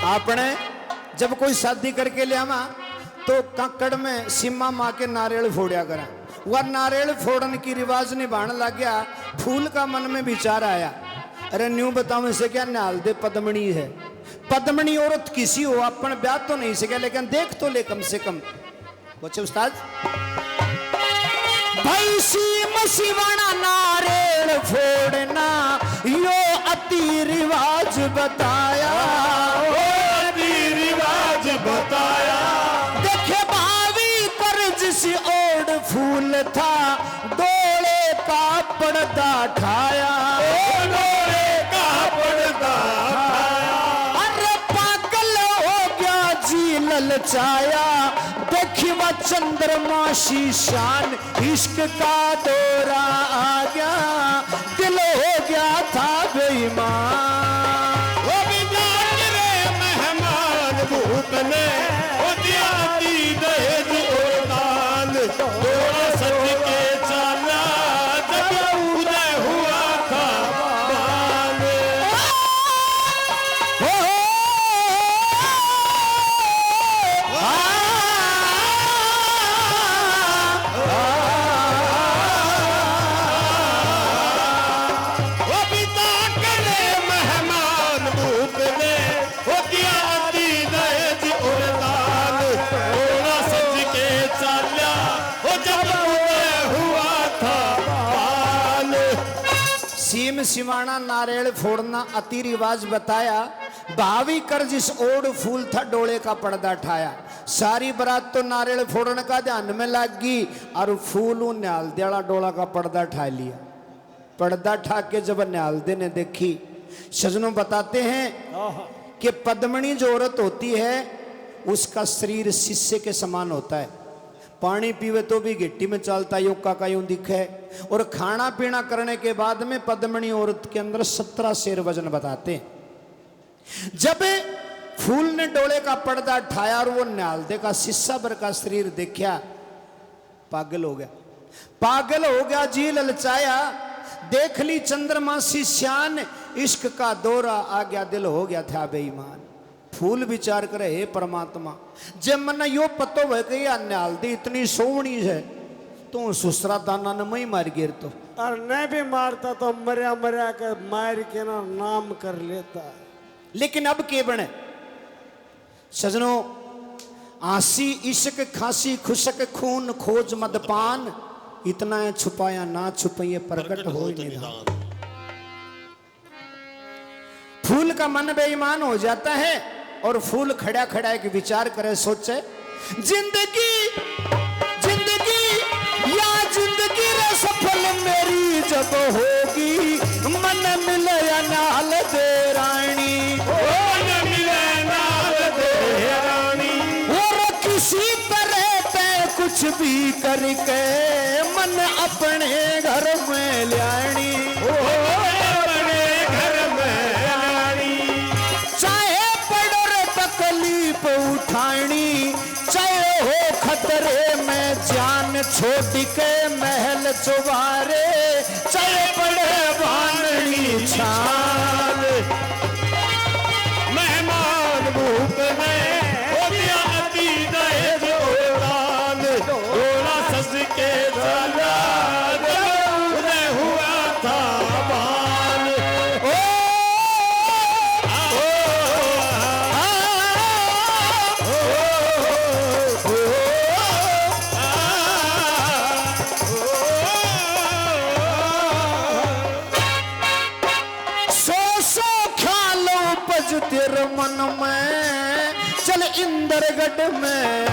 आपने जब कोई शादी करके ले आवा तो काकड़ में सीमा माँ के नारियल फोड़िया करा। वह नारियल फोड़न की रिवाज निभाने लग गया। फूल का मन में विचार आया, अरे न्यू बताऊं इसे क्या नाल दे पद्मणी है। पद्मणी औरत किसी हो, अपन ब्याह तो नहीं सके लेकिन देख तो ले कम से कम। कुछ उस्ताद भाई सीम सिवाना नारियल फोड़ना यो अति रिवाज बताया, बताया। देखे भावी पर जिस ओढ़ फूल था, डोले का पर्दा ठाया, डोले का पर्दा ठाया। अरे पागल हो गया जी ललचाया, देखी वह चंद्रमाशी शान, इश्क का दौरा आ गया, दिल हो गया था बेईमान। भूतने दियाती दहेज और दान, डोला सज के चला जब उदय हुआ था बान। वो पिता करे मेहमान भूतने दियाती दहेज और दान, डोला सज के चला जब उदय हुआ था बान। सीम सिवाना नारियल फोड़ना अति रिवाज बताया, भावी कर जिस ओढ़ फूल था, डोले का पर्दा ठाया। सारी बरात तो नारियल फोड़ने का ध्यान में लग गई और फूल न्याल देड़ा डोला का पर्दा ठा लिया। पर्दा ठा के जब न्यालदे ने देखी, सजनों बताते हैं कि पद्मणी जो औरत होती है उसका शरीर शीशे के समान होता है। पानी पीवे तो भी गिट्टी में चलता यूं का यूं दिखे। और खाना पीना करने के बाद में पद्मणी औरत के अंदर 17 शेर वजन बताते हैं। जब फूल ने डोले का पर्दा उठाया और वो न्यालदे का शीशा भर का शरीर देखा, पागल हो गया, पागल हो गया, जी ललचाया, देख ली चंद्रमा सी श्यान, इश्क का दौरा आ गया, दिल हो गया था बेईमान। फूल विचार करे, हे परमात्मा, जब मन यो पतो हो गया न्यालदी इतनी सोहनी है, तो सुसरा दाना ने मई मार गिर तो, और नहीं भी मारता तो मरिया मरिया के मार के ना नाम कर लेता। लेकिन अब के बने सजनों, आंसी इश्क खांसी खुशक खून खोज मदपान, इतना है छुपाया ना छुपाइए प्रकट हो ही निदान। फूल का मन बेईमान हो जाता है और फूल खड़ा खड़ा एक विचार करे, सोचे जिंदगी जिंदगी या जिंदगी रे सफल मेरी जब होगी, मन मिले या नाल दे रानी, मन मिले नाल दे रानी, और किसी तरह पे कुछ भी करके मन अपने घर में लानी, अपने घर में रानी, चाहे पड़ो तकलीफ उठानी, चाहे हो खतरे में जान छोड़ के महल चुबारे, चाहे पड़े बानड़ी छाल, मेहमान भूख में होतिया अति दहे जोरान, डोला सस के चला उदय हुआ था बाल। ओ, सो ख्यालों पज तेरे मन में, चल इंद्रगढ़ में